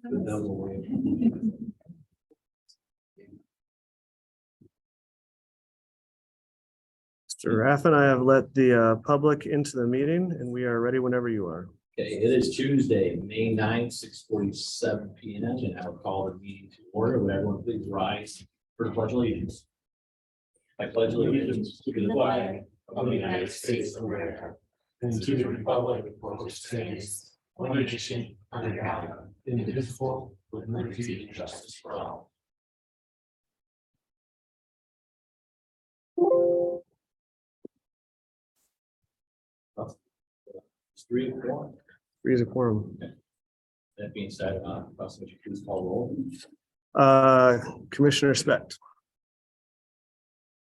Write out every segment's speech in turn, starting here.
The double whammy. Mr. Raffin, I have let the public into the meeting and we are ready whenever you are. Okay, it is Tuesday, May 9th, 6:47 p.m. and I will call the meeting to order. Would everyone please rise for the pledge of allegiance? I pledge allegiance to the flag of the United States of America and to the republic for which stands one nation under God, indivisible, with liberty and justice for all. It's 3 or 4. Three is a quorum. That being said, Russ, would you please call roll? Commissioner Specht,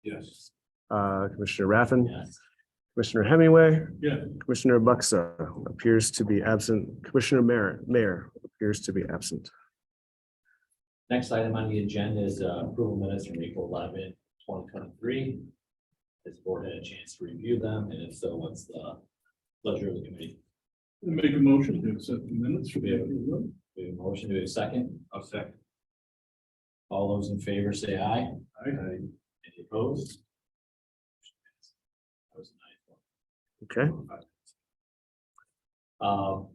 Yes. Commissioner Raffin, Yes. Commissioner Hemingway, Yeah. Commissioner Buxa appears to be absent. Commissioner Mayor appears to be absent. Next item on the agenda is approval minutes from April 11, 2023. Has the board had a chance to review them, and if so, what's the pleasure of the committee? I make a motion to accept the minutes. We have a motion to a second. I'll second. All those in favor say aye. Aye. Any opposed? That was a Okay, nice one.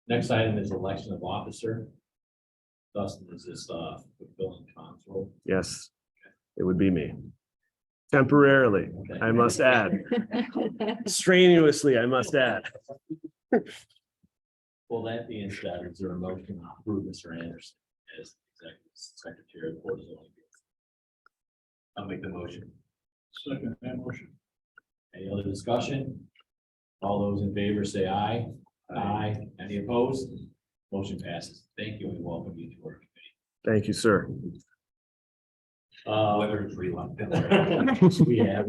Next item is election of officer. Dustin, is this fulfilling Tom's role? yes, it would be me. Temporarily, Okay. I must add. Strenuously, I must add. Well, that being said, is there a motion to approve Mr. Anderson as executive secretary of the Board of Zoning? I'll make the motion. Second that motion. Any other discussion? All those in favor say aye. Aye. Any opposed? Motion passes. Thank you and welcome you to our committee. Thank you, sir. Whether it's reluctant. We have.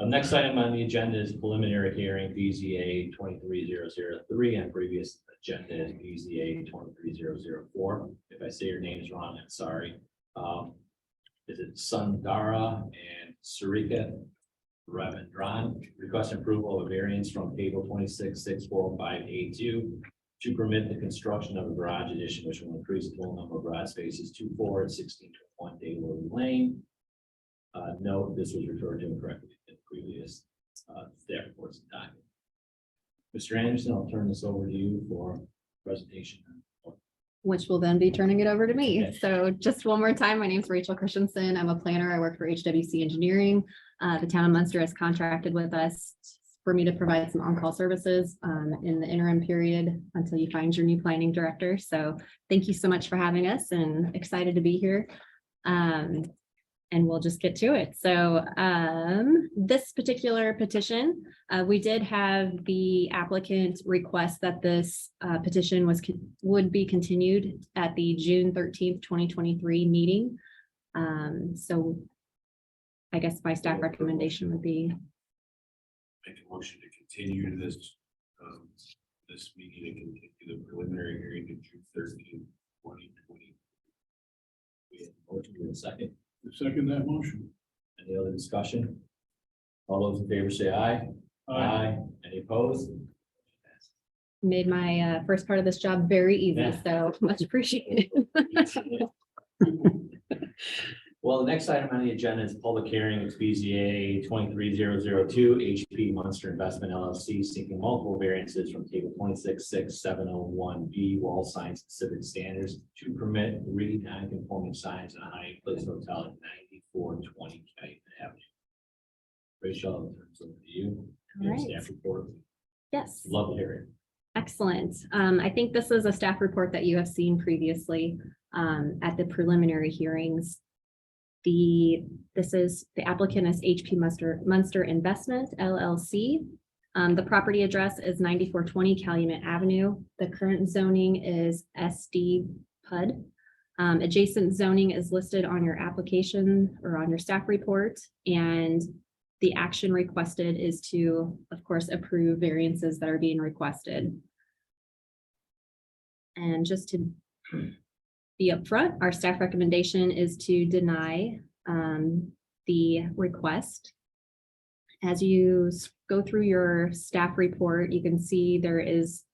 Next item on the agenda is preliminary hearing BZA 23003 and previous agenda is BZA 23004. If I say your names wrong, I'm sorry. Is it Sundara and Sarika Ravindran request approval of a variance from table 26-645A2 to permit the construction of a garage addition, which will increase the total number of garage spaces to 4 at 1621 Daylord Lane. Note, this was referred to incorrectly in previous staff reports and documents. Mr. Anderson, I'll turn this over to you for presentation. Which will then be turning it over to me. Okay. So just one more time, my name is Rachel Christensen. I'm a planner. I work for HWC Engineering. The town of Munster has contracted with us for me to provide some on-call services in the interim period until you find your new planning director. So thank you so much for having us and excited to be here. And we'll just get to it. So this particular petition, we did have the applicant request that this petition would be continued at the June 13th, 2023 meeting. So I guess my staff recommendation would be Make a motion to continue this, this meeting and continue the preliminary hearing to June 13th, 2020. We have a motion in a second. Second that motion. Any other discussion? All those in favor say aye. Any opposed? made my first part of this job very easy. Yeah. So much appreciated. Well, the next item on the agenda is public hearing. It's BZA 23002 HP Munster Investment LLC seeking multiple variances from table 266701B wall sign specific standards to permit 3 non-conforming signs in a high place hotel at 9420 Kite Avenue. Rachel, I'll turn it over to you. All right. Staff report. Yes. Love to hear it. Excellent. I think this is a staff report that you have seen previously at the preliminary hearings. The applicant is HP Munster Investment LLC. The property address is 9420 Calumet Avenue. The current zoning is SD PUD. Adjacent zoning is listed on your application or on your staff report, and the action requested is to, of course, approve variances that are being requested. And just to be upfront, our staff recommendation is to deny the request. As you go through your staff report, you can see there is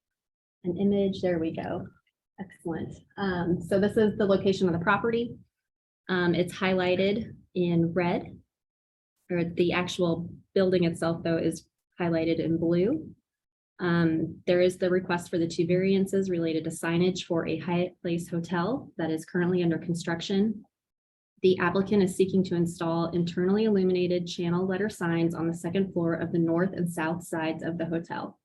an image. There we go. Excellent. So this is the location of the property. It's highlighted in red. Or the actual building itself, though, is highlighted in blue. There is the request for the 2 variances related to signage for a Hyatt Place hotel that is currently under construction. The applicant is seeking to install internally illuminated channel letter signs on the 2nd floor of the north and south sides of the hotel.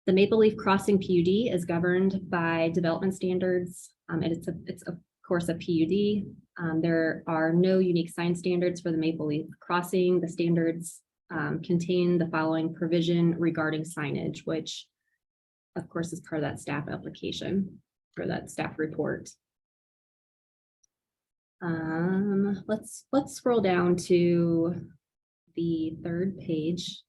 The Maple Leaf Crossing PUD is governed by development standards, and it's of course a PUD. There are no unique sign standards for the Maple Leaf Crossing. The standards contain the following provision regarding signage, which of course is part of that staff application or that staff report. Let's scroll down to the 3rd page.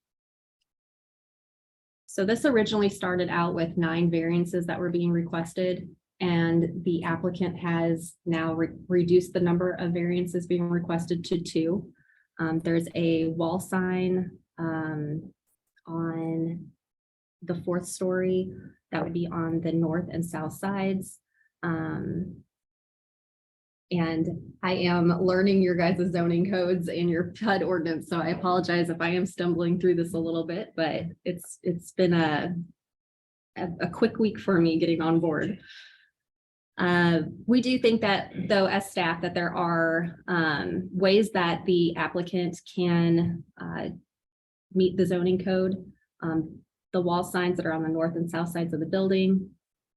So this originally started out with 9 variances that were being requested, and the applicant has now reduced the number of variances being requested to 2. There's a wall sign on the 4th story that would be on the north and south sides. And I am learning your guys' zoning codes and your PUD ordinance, so I apologize if I am stumbling through this a little bit, but it's been a quick week for me getting on board. We do think that, though, as staff, that there are ways that the applicant can meet the zoning code. The wall signs that are on the north and south sides of the building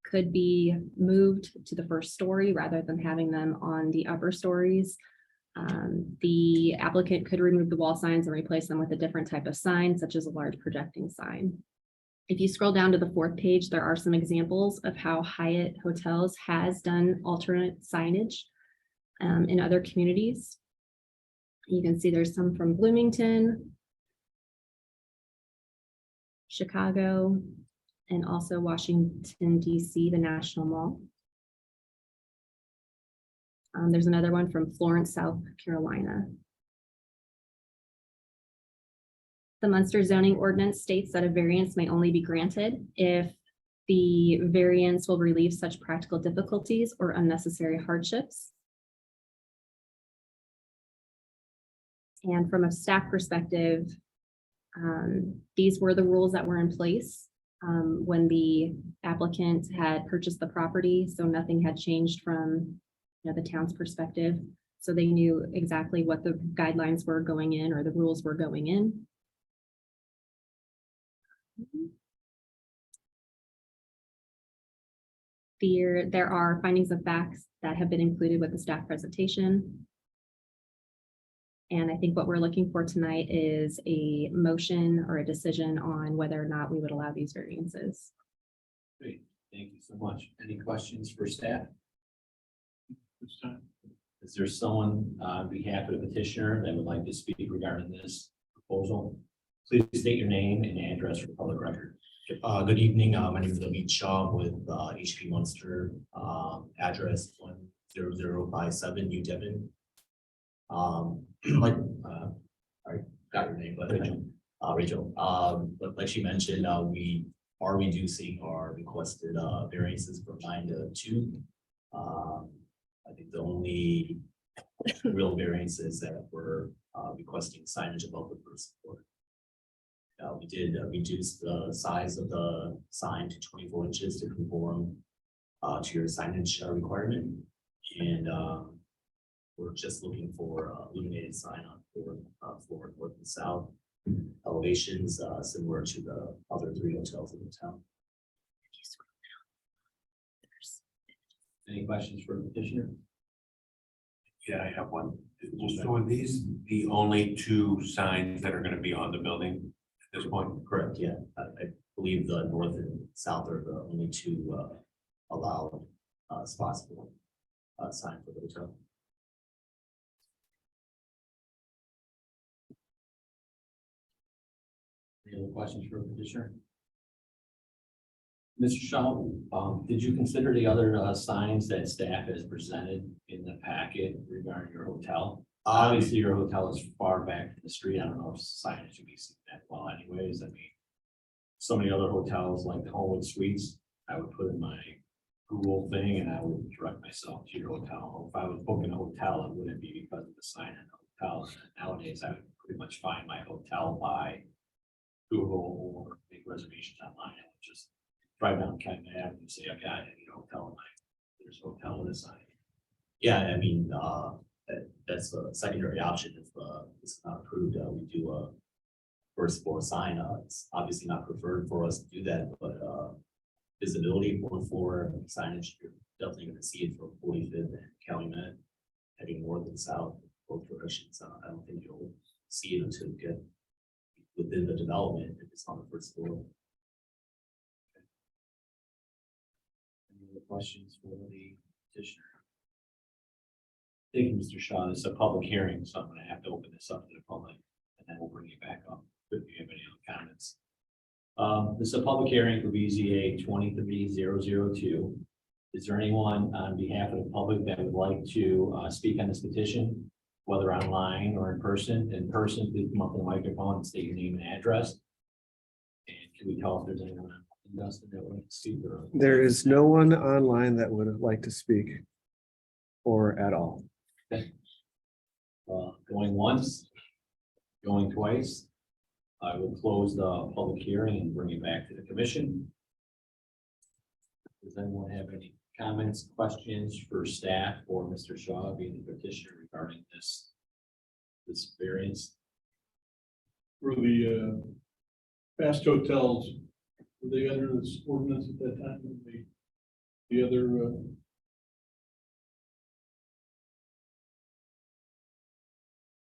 could be moved to the 1st story rather than having them on the upper stories. The applicant could remove the wall signs and replace them with a different type of sign, such as a large projecting sign. If you scroll down to the 4th page, there are some examples of how Hyatt Hotels has done alternate signage in other communities. You can see there's some from Bloomington, Chicago, and also Washington, D.C., the National Mall. There's another one from Florence, South Carolina. The Munster zoning ordinance states that a variance may only be granted if the variance will relieve such practical difficulties or unnecessary hardships. And from a staff perspective, these were the rules that were in place when the applicant had purchased the property, so nothing had changed from the town's perspective. So they knew exactly what the guidelines were going in or the rules were going in. There are findings of facts that have been included with the staff presentation. And I think what we're looking for tonight is a motion or a decision on whether or not we would allow these variances. Great, thank you so much. Any questions for staff? This time. Is there someone on behalf of the petitioner that would like to speak regarding this proposal? Please state your name and address for public record. Good evening. My name is David Shaw with HP Munster, address 10057 New Devon. I got your name, but Rachel. But like she mentioned, we are reducing our requested variances from 9 to 2. I think the only real variances that we're requesting signage above the 1st floor. We did reduce the size of the sign to 24 inches to conform to your signage requirement. And we're just looking for illuminated sign on floor north and south elevations similar to the other 3 hotels in the town. Any questions for the petitioner? Yeah, I have one. So are these the only 2 signs that are going to be on the building at this point? Correct, yeah. I believe the north and south are the only 2 allowed spots for sign for the hotel. Any other questions for the petitioner? Mr. Shaw, did you consider the other signs that staff has presented in the packet regarding your hotel? Obviously, your hotel is far back from the street. I don't know if signage should be seen that well anyways. I mean, so many other hotels like the Homewood Suites, I would put in my Google thing and I would direct myself to your hotel. If I was booking a hotel, it wouldn't be because of the sign in the hotel. Nowadays, I would pretty much find my hotel by Google or make reservations online. I would just drive down Kent Ave and say, I got it, hotel in my, there's a hotel with a sign. Yeah, I mean, that's a secondary option if, it's not approved, we do a first floor sign, it's obviously not preferred for us to do that, but, visibility, 4th floor signage, you're definitely gonna see it from 45th and Calumet, heading north and south, both directions, I don't think you'll see it until you get within the development, if it's on the 1st floor. Any other questions for the petitioner? Thank you, Mr. Shaw. This is a public hearing, so I'm gonna have to open this up to the public, and then we'll bring you back up if you have any other comments. This is a public hearing for BZA 23002. Is there anyone on behalf of the public that would like to speak on this petition, whether online or in person? In person, please come up to the microphone and state your name and address. And can we tell if there's anyone on Dustin that would like to speak? Or There is no one online that would like to speak or at all. Going once, going twice. I will close the public hearing and bring it back to the commission. Does anyone have any comments, questions for staff or Mr. Shaw being the petitioner regarding this variance? For the fast hotels, were they under this ordinance at that time? And the other,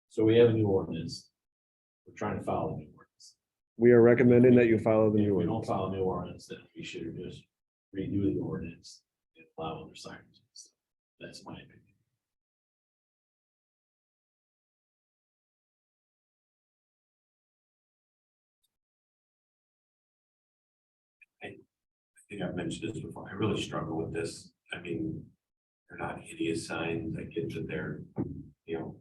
So we have a new ordinance. We're trying to follow the new ordinance. We are recommending that you follow the If new we don't ordinance. follow the new ordinance, then we should just redo the ordinance and allow other signs. That's my opinion. I think I've mentioned this before. I really struggle with this. I mean, they're not hideous signs. I get that they're, you know,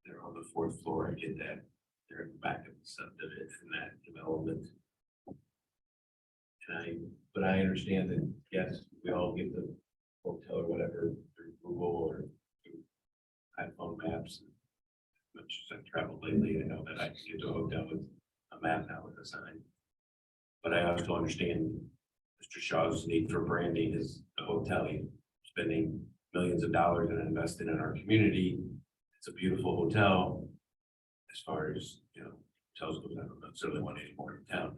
they're on the 4th floor. I get that. They're in the back of the subdivision in that development. But I understand that, yes, we all get the hotel or whatever through Google or through iPhone maps. As much as I've traveled lately, I know that I can get to a hotel with a map now with a sign. But I also understand Mr. Shaw's need for branding is a hotel. He's spending millions of dollars and investing in our community. It's a beautiful hotel. As far as, hotels go, I don't necessarily want any more in town,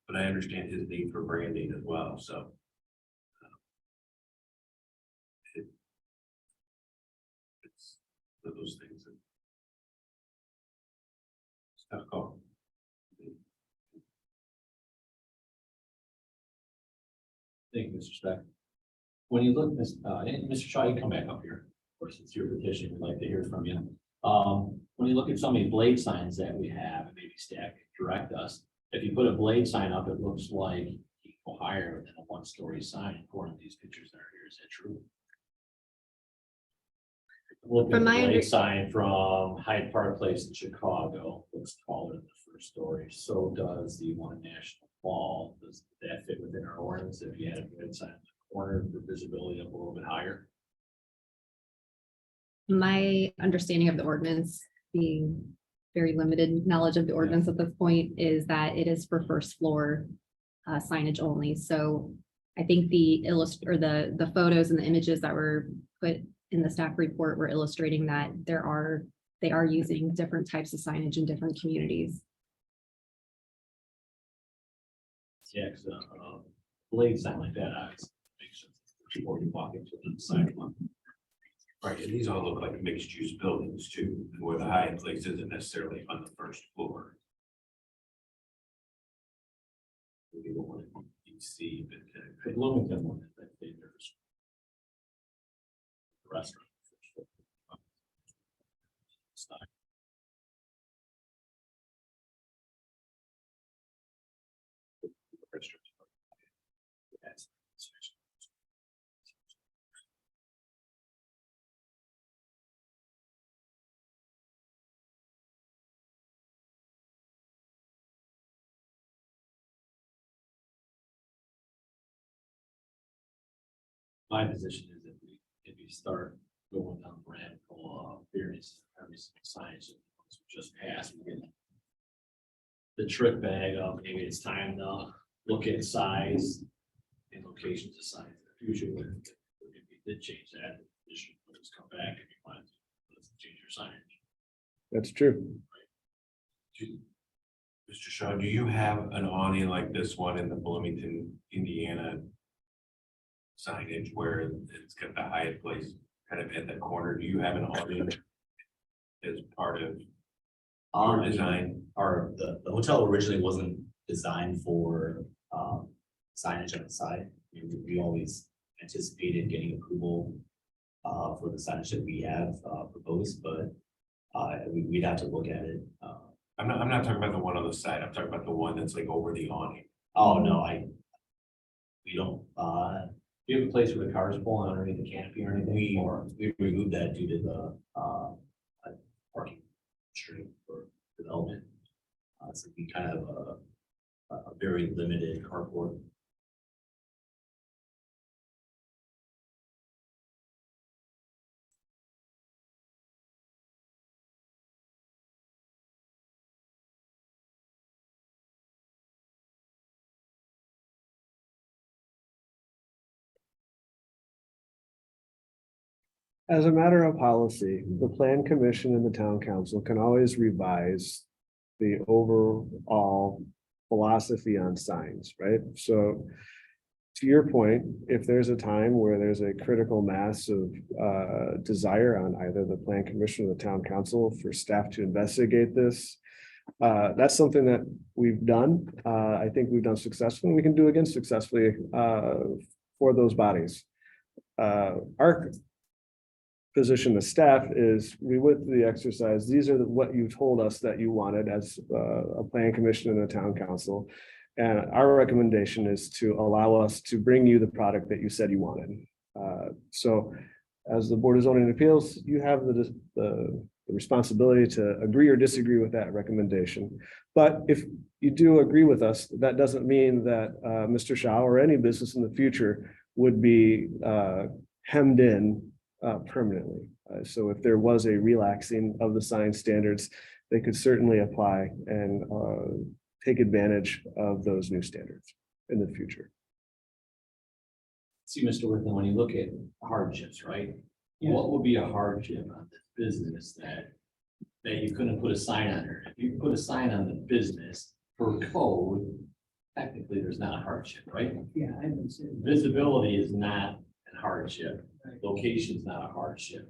but I understand his need for branding as well, so. It's one of those things that. It's a tough call. Thank you, Mr. Speck. When you look, Mr. Shaw, you come back up here. Of course, it's your petition. We'd like to hear from you. When you look at so many blade signs that we have, and maybe staff can correct us. If you put a blade sign up, it looks like you go higher than a 1-story sign according to these pictures that are here. Is that true? Look at From the my blade sign from Hyde Park Place in Chicago, looks taller than the 1st story. So does the one in National Mall. Does that fit within our ordinance if you had a blade sign in the corner for visibility up a little bit higher? My understanding of the ordinance, being very limited knowledge of the ordinance at this point, is that it is for 1st floor signage only. So I think the photos and the images that were put in the staff report were illustrating that they are using different types of signage in different communities. Yeah, because blade sign like that, obviously makes sense before you walk into the sidewalk. Right, and these all look like mixed use buildings too, where the Hyatt Place isn't necessarily on the 1st floor. Maybe the one you see, The Bloomington one, I think there's a restaurant. It's not My position is if you start going down radical, various, every science just passed, we get the trick bag of maybe it's time to look at size and locations of signs in the future. If you did change that, you should just come back if you want to, let's change your signage. That's true. Mr. Shaw, do you have an awning like this one in the Bloomington, Indiana signage where it's got the highest place kind of at the corner? Do you have an awning as part of your design? The hotel originally wasn't designed for signage on the side. We always anticipated getting approval for the signage that we have proposed, but we'd have to look at it. I'm not talking about the one on the side. I'm talking about the one that's like over the awning. Oh, no, we don't, Do you have a place where the cars pull underneath the canopy or anything? we removed that due to the parking stream for development. So we kind of a very limited carport. As a matter of policy, the plan commission and the town council can always revise the overall philosophy on signs, right? So to your point, if there's a time where there's a critical mass of desire on either the plan commission or the town council for staff to investigate this, that's something that we've done. I think we've done successfully. We can do again successfully for those bodies. Our position of staff is we went through the exercise. These are what you told us that you wanted as a plan commission and a town council. And our recommendation is to allow us to bring you the product that you said you wanted. So as the Board of Zoning Appeals, you have the responsibility to agree or disagree with that recommendation. But if you do agree with us, that doesn't mean that Mr. Shaw or any business in the future would be hemmed in permanently. So if there was a relaxing of the sign standards, they could certainly apply and take advantage of those new standards in the future. See, Mr. Worthing, when you look at hardships, right? What would be a hardship on this business that you couldn't put a sign on there? If you put a sign on the business per code, technically there's not a hardship, right? Yeah, I would say. Visibility is not a hardship. Location is not a hardship.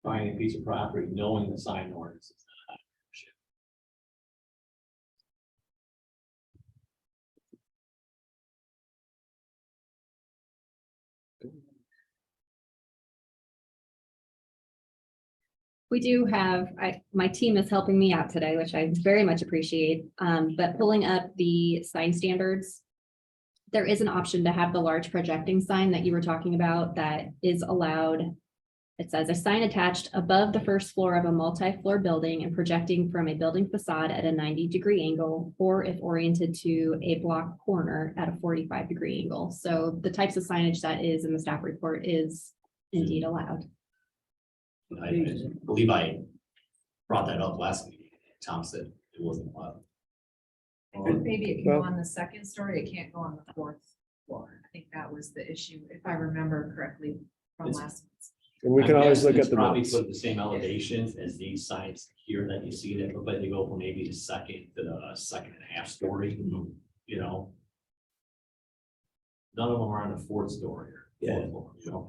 Buying a piece of property, knowing the sign ordinance is not a hardship. We do have, my team is helping me out today, which I very much appreciate, but pulling up the sign standards. There is an option to have the large projecting sign that you were talking about that is allowed. It says a sign attached above the first floor of a multi-floor building and projecting from a building facade at a 90-degree angle, or if oriented to a block corner at a 45-degree angle. So the types of signage that is in the staff report is indeed allowed. I believe I brought that up last week. Tom said it wasn't allowed. Maybe it can go on the second story, it can't go on the fourth floor. I think that was the issue, if I remember correctly from It's- last month. And we can I'm always guessing look it's at the probably notes. put at the same elevations as these signs here that you see that look like they go from maybe the second to the second and a half story, you know. None of them are on the fourth story or Yeah. fourth floor, you know.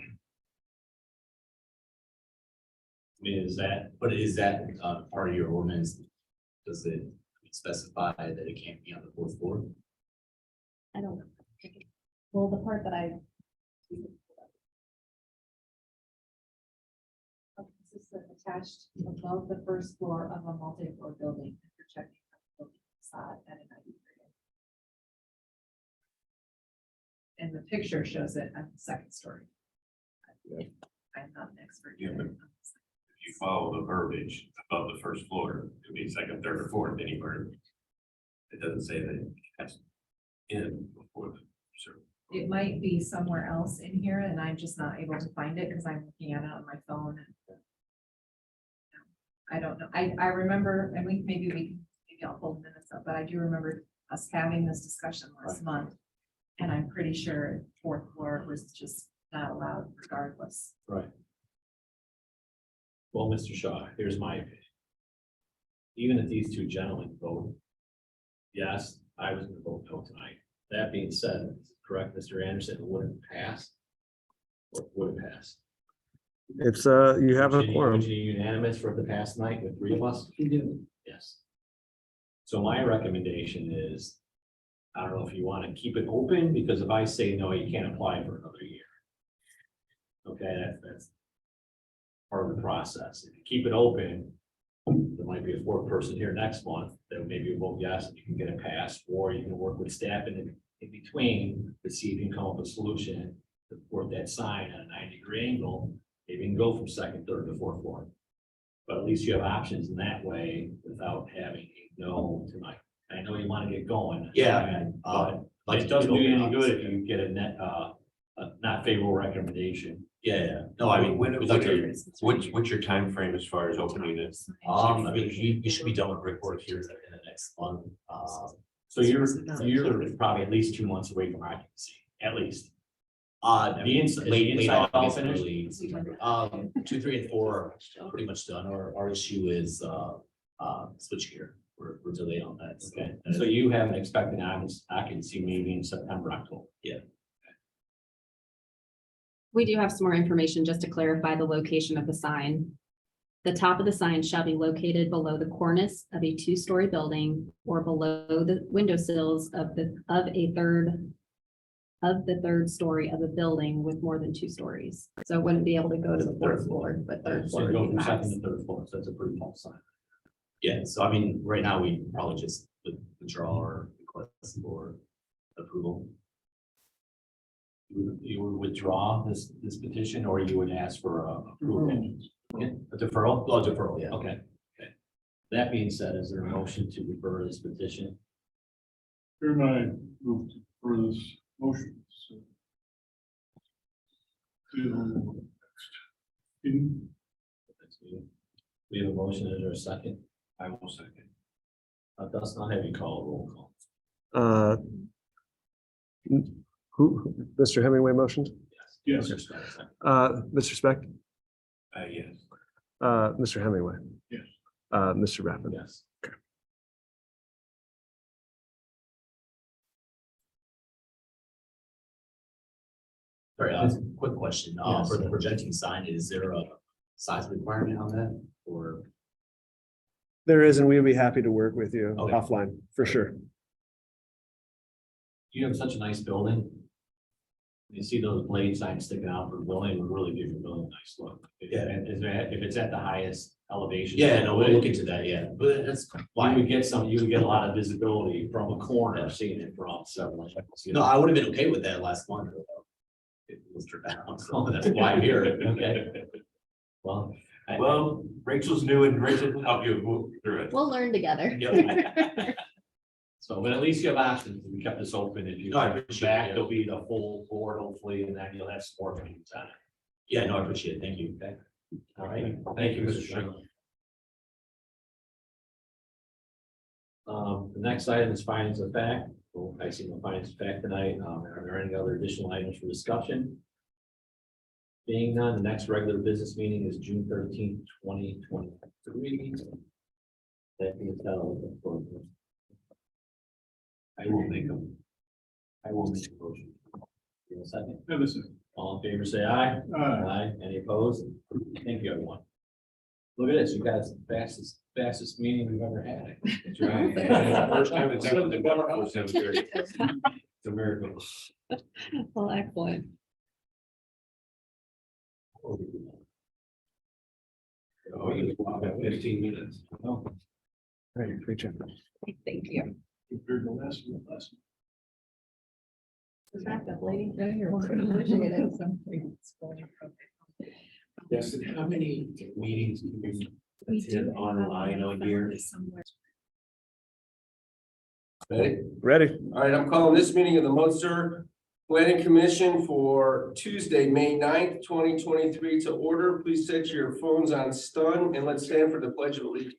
I mean, is that, But is that part of your ordinance? Does it specify that it can't be on the fourth floor? I don't know. Well, the part that I. This is attached above the first floor of a multi-floor building, and projecting from the building facade at a 90-degree. And the picture shows it at the second story. I'm not an expert. Yeah, but if you follow the verbiage above the first floor, it could be second, third, or fourth, anywhere. It doesn't say that it has in before the It might be somewhere else in here and I'm just not able to find it because I'm looking at it on my phone. I don't know. I remember, and maybe I'll pull the minutes up, but I do remember us having this discussion last month. And I'm pretty sure fourth floor was just not allowed regardless. Right. Well, Mr. Shaw, here's my opinion. Even if these two gentlemen vote, yes, I was gonna vote no tonight. That being said, correct, Mr. Anderson, it wouldn't pass. Or would it pass? It's, you have a Would you- quorum. would you unanimous for the past night with three of us? Yes. So my recommendation is, I don't know if you want to keep it open, because if I say no, you can't apply for another year. Okay, that's part of the process. If you keep it open, there might be a fourth person here next month that maybe vote yes, and you can get it passed, or you can work with staff in between to see if you can come up with a solution to support that sign at a 90-degree angle. Maybe you can go from second, third to fourth floor. But at least you have options in that way without having a no tonight. I know you want to get going. Yeah, But like it doesn't do you any good if yeah. you get a net, a not favorable recommendation. Yeah, no, I mean, we'd like to, What's your time frame as far as opening it? I mean, we should be done with brickwork here in the next month. So you're probably at least 2 months away from occupancy, at least. The inside, Late inside all August, finished? early September. 2, 3, and 4 are pretty much done. Our issue is switchgear. We're delayed on that. Okay, so you have an expected occupancy maybe in September, October. We do have some more information just to clarify the location of the sign. The top of the sign shall be located below the cornice of a 2-story building or below the windowsills of the third story of a building with more than 2 stories. So it wouldn't be able to go to the fourth floor, but third So floor you go would be from second max. to third floor, so that's a pretty tall sign. Yeah, so I mean, right now, we probably just withdraw or request for approval. You would withdraw this petition, or you would ask for approval? Yeah, a deferral? Well, deferral, yeah. Okay, okay. That being said, is there a motion to refer this petition? Here my move for this motion. So, to in We have a motion, is there a second? I will second. Does not have you call a roll call. Who, Mr. Hemingway motioned? Yes. Mr. Scott, second. Mr. Speck, Yes. Mr. Hemingway. Yes. Mr. Rappin. Yes. Sorry, quick question, Yes. for the projecting sign, is there a size requirement on that, or? There is, and we'd be happy to work with you Okay. offline, for sure. You have such a nice building. You see those blade signs sticking out for the building, it would really give your building a nice look. Yeah. And if it's at the highest elevation. Yeah, no, we'll look into that, yeah, but that's You fine. would get a lot of visibility from a corner, seeing it from several. No, I would have been okay with that last month. It was turned down, so that's why I'm here, okay? Well. Well, Rachel's new and Rachel will help you move through it. We'll learn together. So, but at least you have options, we kept this open, if you No, I come appreciate back, it. there'll be the full board hopefully, and then you'll have some more meetings on it. Yeah, no, I appreciate it, thank you. Okay. All right, thank you, Mr. Sherman. The next item is findings of fact. Well, I see no findings of fact tonight. Are there any other additional items for discussion? Being none, the next regular business meeting is June 13th, 2023. That being said, I will make a motion. Give me a second. Edison. All in favor, say aye. Aye. Any opposed? Thank you, everyone. Look at this, you guys, fastest meeting we've ever had. That's right. First time it's ever been done before 7:30. It's a miracle. Well, excellent. Oh, you can walk at 15 minutes. Oh, Great, great job. Thank you. Compared to last one. Backup lady. Yes, and how many meetings can you attend online a year? Ready? Ready? All right, I'm calling this meeting of the Munster Planning Commission for Tuesday, May 9th, 2023 to order. Please set your phones on stun and let's stand for the Pledge of Allegiance.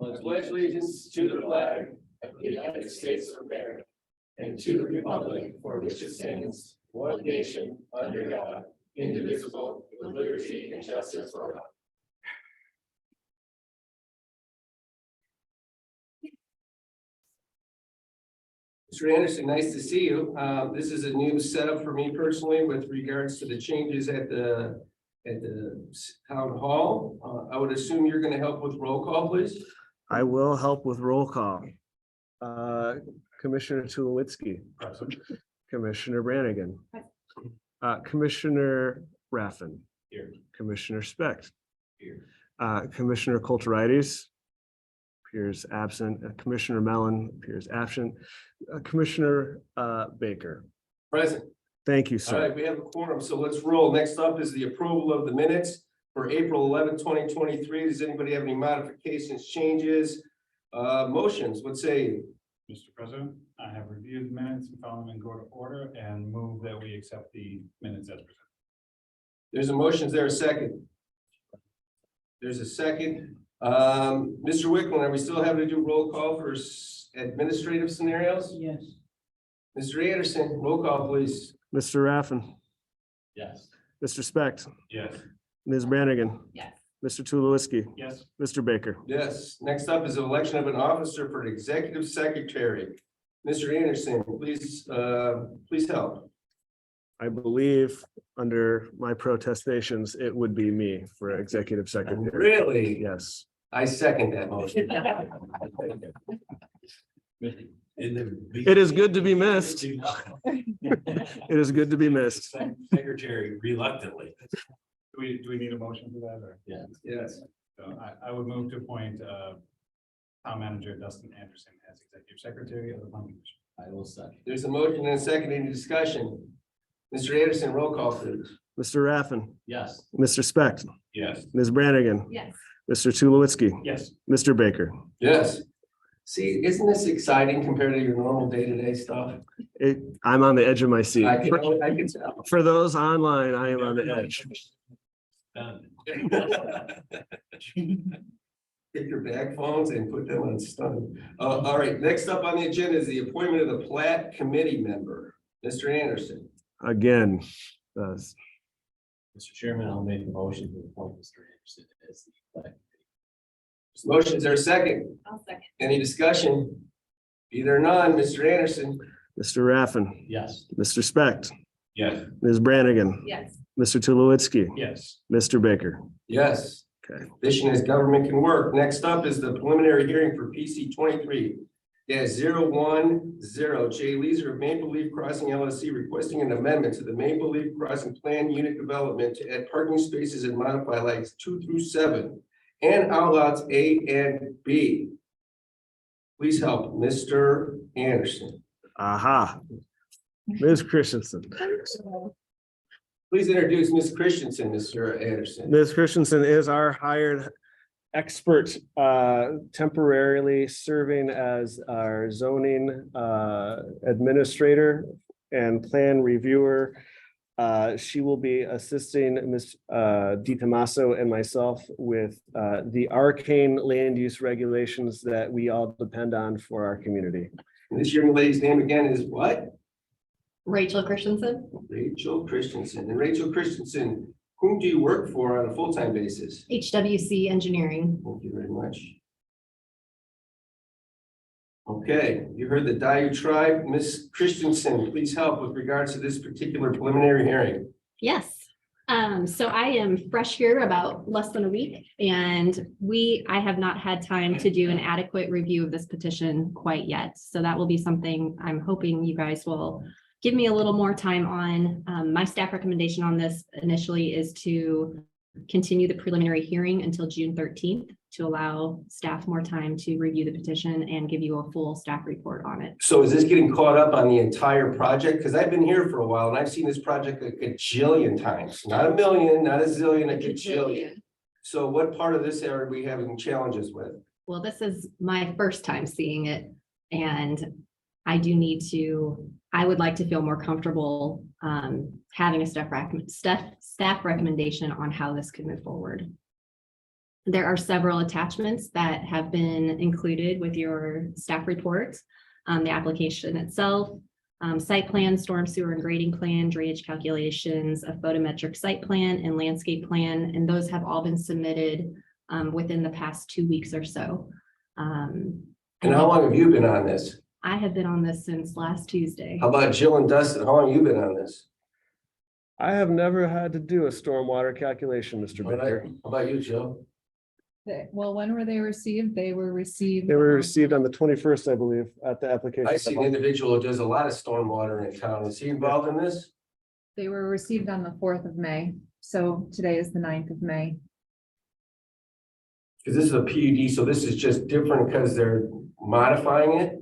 I pledge allegiance to the flag of the United States of America and to the republic for which it stands, one nation, under God, indivisible, with liberty and justice for all. Mr. Anderson, nice to see you. This is a new setup for me personally with regards to the changes at the town hall. I would assume you're going to help with roll call, please. I will help with roll call. Commissioner Tulowitzki. Commissioner Brannigan. Commissioner Raffin. Here. Commissioner Specht. Here. Commissioner Kulturitis appears absent. Commissioner Mellon appears absent. Commissioner Baker. Present. Thank you, All sir. right, we have a quorum, so let's roll. Next up is the approval of the minutes for April 11, 2023. Does anybody have any modifications, changes, motions? What say you? Mr. President, I have reviewed the minutes and found them in good order and move that we accept the minutes as presented. There's a motion. Is there a second? There's a second. Mr. Wickland, are we still having to do roll call for administrative scenarios? Yes. Mr. Anderson, roll call, please. Mr. Raffin, Yes. Mr. Specht, Yes. Ms. Brannigan, Yes. Mr. Tulowitzki, Yes. Mr. Baker. Yes. Next up is election of an officer for an executive secretary. Mr. Anderson, please help. I believe under my protestations, it would be me for executive secretary. Really? Yes. I second that motion. It is good to be missed. It is good to be missed. Secretary reluctantly. Do we need a motion for that or? Yes. So I would move to appoint town manager Dustin Anderson as executive secretary of the planning commission. I will second. There's a motion and a second. Any discussion? Mr. Anderson, roll call, please. Mr. Raffin, Yes. Mr. Specht, Yes. Ms. Brannigan, Yes. Mr. Tulowitzki, Yes. Mr. Baker. Yes. See, isn't this exciting compared to your normal day-to-day stuff? I'm on the edge of my seat. I can tell. For those online, I am on the edge. Done. Get your bag phones and put them on stun. All right, next up on the agenda is the appointment of the plat committee member. Mr. Anderson. Again, Mr. Chairman, I'll make a motion to appoint Mr. Anderson as the elect. Motions are second. I'll second. Any discussion? Either or none. Mr. Anderson. Mr. Raffin, Yes. Mr. Specht, Yes. Ms. Brannigan, Yes. Mr. Tulowitzki, Yes. Mr. Baker. Yes. Okay. Vision as government can work. Next up is the preliminary hearing for PC 23-010. Jay Leeser of Maple Leaf Crossing LLC requesting an amendment to the Maple Leaf Crossing Plan Unit Development to add parking spaces and modify lights 2 through 7 and outlots A and B. Please help, Mr. Anderson. Aha. Ms. Christensen. Please introduce Ms. Christensen, Mr. Anderson. Ms. Christensen is our hired expert, temporarily serving as our zoning administrator and plan reviewer. She will be assisting Ms. DiTomaso and myself with the arcane land use regulations that we all depend on for our community. This young lady's name again is what? Rachel Christensen. Rachel Christensen. And Rachel Christensen, whom do you work for on a full-time basis? HWC Engineering. Thank you very much. Okay, you heard the Daiu tribe. Ms. Christensen, please help with regards to this particular preliminary hearing. Yes. So I am fresh here about less than a week and I have not had time to do an adequate review of this petition quite yet. So that will be something I'm hoping you guys will give me a little more time on. My staff recommendation on this initially is to continue the preliminary hearing until June 13th to allow staff more time to review the petition and give you a full staff report on it. So is this getting caught up on the entire project? Because I've been here for a while and I've seen this project a gajillion times, not a million, not a zillion, a gajillion. So what part of this are we having challenges with? Well, this is my first time seeing it and I would like to feel more comfortable having a staff recommendation on how this could move forward. There are several attachments that have been included with your staff report. The application itself, site plan, storm sewer and grading plan, drainage calculations, a photometric site plan and landscape plan, and those have all been submitted within the past 2 weeks or so. And how long have you been on this? I have been on this since last Tuesday. How about Jill and Dustin? How long have you been on this? I have never had to do a stormwater calculation, Mr. Baker. How about you, Jill? Well, when were they received? They were received. They were received on the 21st, I believe, at the application. I see an individual who does a lot of stormwater in town. Is he involved in this? They were received on the 4th of May. So today is the 9th of May. Because this is a PUD, so this is just different because they're modifying it?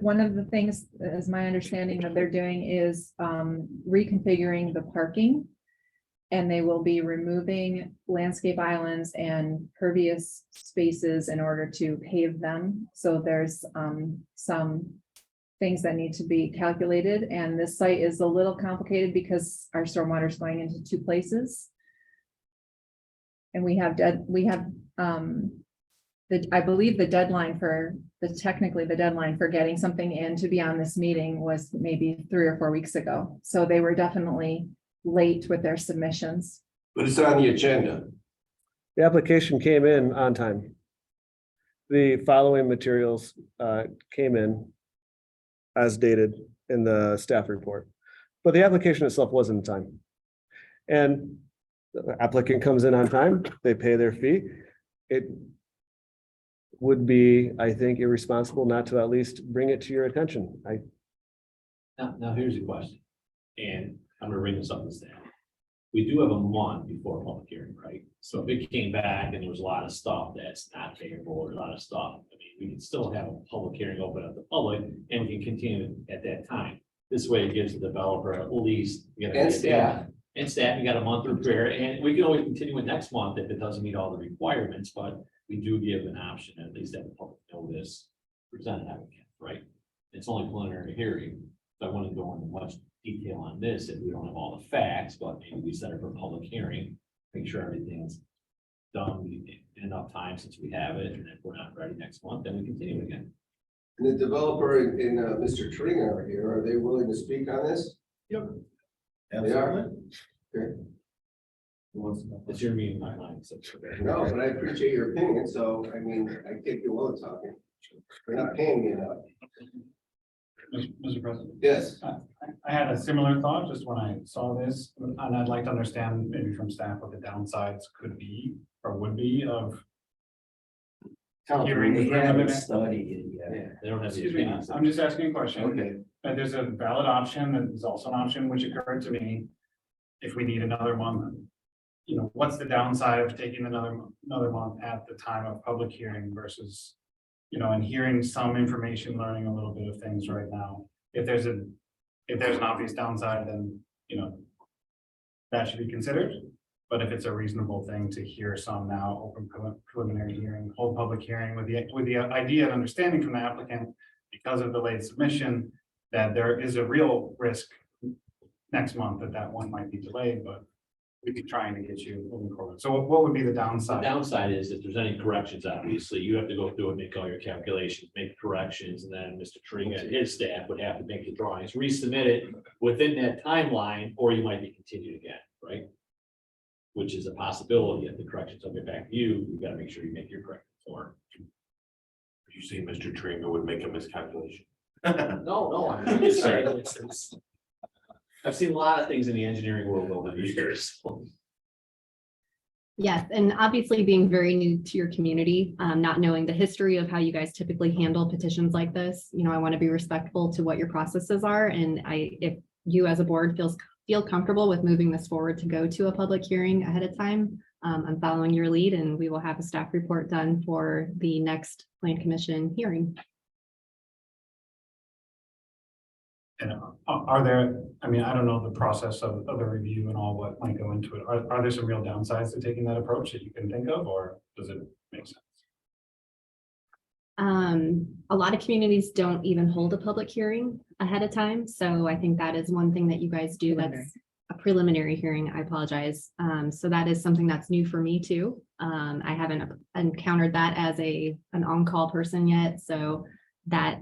One of the things, as my understanding that they're doing is reconfiguring the parking. And they will be removing landscape islands and pervious spaces in order to pave them. So there's some things that need to be calculated. And this site is a little complicated because our stormwater is going into 2 places. And I believe the deadline for technically the deadline for getting something in to be on this meeting was maybe 3 or 4 weeks ago. So they were definitely late with their submissions. But it's on the agenda. The application came in on time. The following materials came in as dated in the staff report, but the application itself wasn't in time. And the applicant comes in on time, they pay their fee. It would be, I think, irresponsible not to at least bring it to your attention. Now here's a question, and I'm gonna bring this up to staff. We do have a month before a public hearing, right? So if it came back and there was a lot of stuff that's not favorable or a lot of stuff, I mean, we can still have a public hearing open up to the public and we can continue at that time. This way it gives the developer at least. And staff. And staff, you got a month to prepare, and we can always continue it next month if it doesn't meet all the requirements, but we do give an option, at least have the public notice, present an applicant, right? It's only preliminary hearing, so I want to go into much detail on this if we don't have all the facts, but maybe we set it for a public hearing, make sure everything's done in enough time since we have it, and if we're not ready next month, then we continue again. And the developer and Mr. Tringer are here. Are they willing to speak on this? Yep. They are? Okay. It's your meeting, not mine, so. No, but I appreciate your opinion, so I mean, I take your will talking. They're not paying me enough. Mr. President. Yes. I had a similar thought just when I saw this, and I'd like to understand maybe from staff what the downsides could be or would be of hearing. They haven't studied it yet. Yeah, they don't have the Excuse me, opinions. I'm just asking a question. Okay. There's a valid option, and there's also an option which occurred to me. If we need another month, you know, what's the downside of taking another month at the time of public hearing versus, you know, and hearing some information, learning a little bit of things right now. If there's an obvious downside, then, you know, that should be considered. But if it's a reasonable thing to hear some now, open preliminary hearing, hold public hearing with the idea and understanding from the applicant, because of delayed submission, that there is a real risk next month that one might be delayed, but we'd be trying to get you moving forward. So what would be the The downside? downside is if there's any corrections, obviously, you have to go through and make all your calculations, make corrections, and then Mr. Tring and his staff would have to make the drawings, resubmit it within that timeline, or you might be continued again, right? Which is a possibility. If the corrections don't get back to you, you gotta make sure you make your corrections or. You say Mr. Tringer would make a miscalculation? No, I'm just saying, I've seen a lot of things in the engineering world over the years. Yes, and obviously being very new to your community, not knowing the history of how you guys typically handle petitions like this, you know, I want to be respectful to what your processes are. And if you as a board feel comfortable with moving this forward to go to a public hearing ahead of time, I'm following your lead, and we will have a staff report done for the next Plan Commission hearing. And are there, I mean, I don't know the process of the review and all what might go into it. Are there some real downsides to taking that approach that you can think of, or does it make sense? A lot of communities don't even hold a public hearing ahead of time, so I think that is one thing that you guys do. That's a preliminary hearing. I apologize. So that is something that's new for me too. I haven't encountered that as an on-call person yet, so that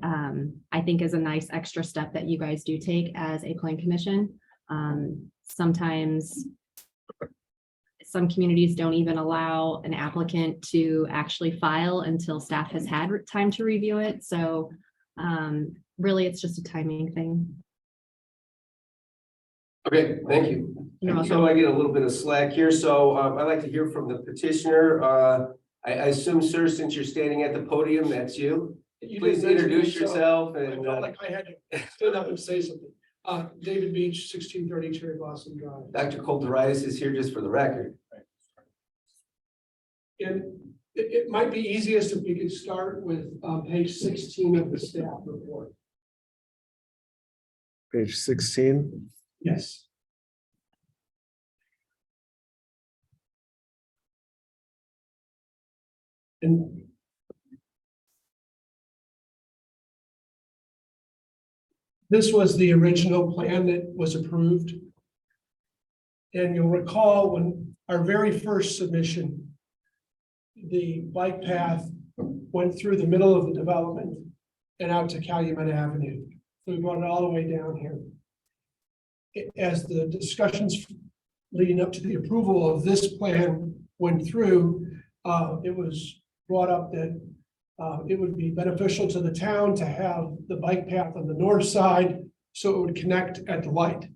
I think is a nice extra step that you guys do take as a plan commission. Sometimes some communities don't even allow an applicant to actually file until staff has had time to review it. So really, it's just a timing thing. Okay, thank you. You're So I get a little bit of slack here, so I'd like to hear from the petitioner. I assume, sir, since you're standing at the podium, that's you. Please introduce yourself I and felt like I had to stand up and say something. David Beach, 1630 Cherry Blossom Drive. Dr. Kulturitis is here just for the record. And it might be easiest if we could start with page 16 of the staff report. Page 16. Yes. And this was the original plan that was approved. And you'll recall when our very first submission, the bike path went through the middle of the development and out to Calumet Avenue. So we brought it all the way down here. As the discussions leading up to the approval of this plan went through, it was brought up that it would be beneficial to the town to have the bike path on the north side so it would connect at the light.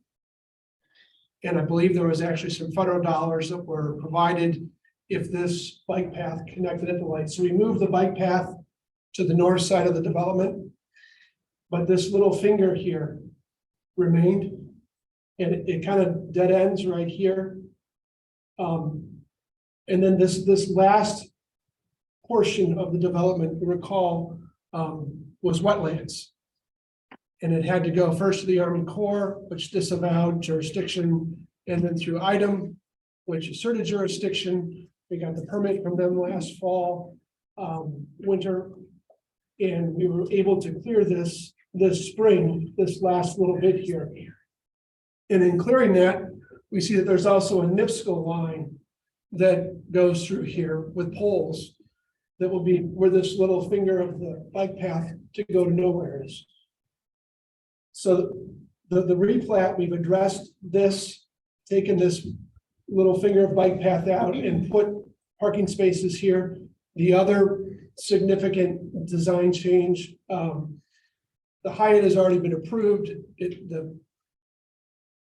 And I believe there was actually some federal dollars that were provided if this bike path connected at the light. So we moved the bike path to the north side of the development. But this little finger here remained. And it kind of dead ends right here. And then this last portion of the development, you recall, was wetlands. And it had to go first to the Army Corps, which disavowed jurisdiction, and then through item, which asserted jurisdiction. We got the permit from them last fall, winter, and we were able to clear this spring, this last little bit here. And in clearing that, we see that there's also a NIPSCO line that goes through here with poles that will be where this little finger of the bike path to go to nowhere is. So the replat, we've addressed this, taken this little finger of bike path out and put parking spaces here. The other significant design change, the height has already been approved. The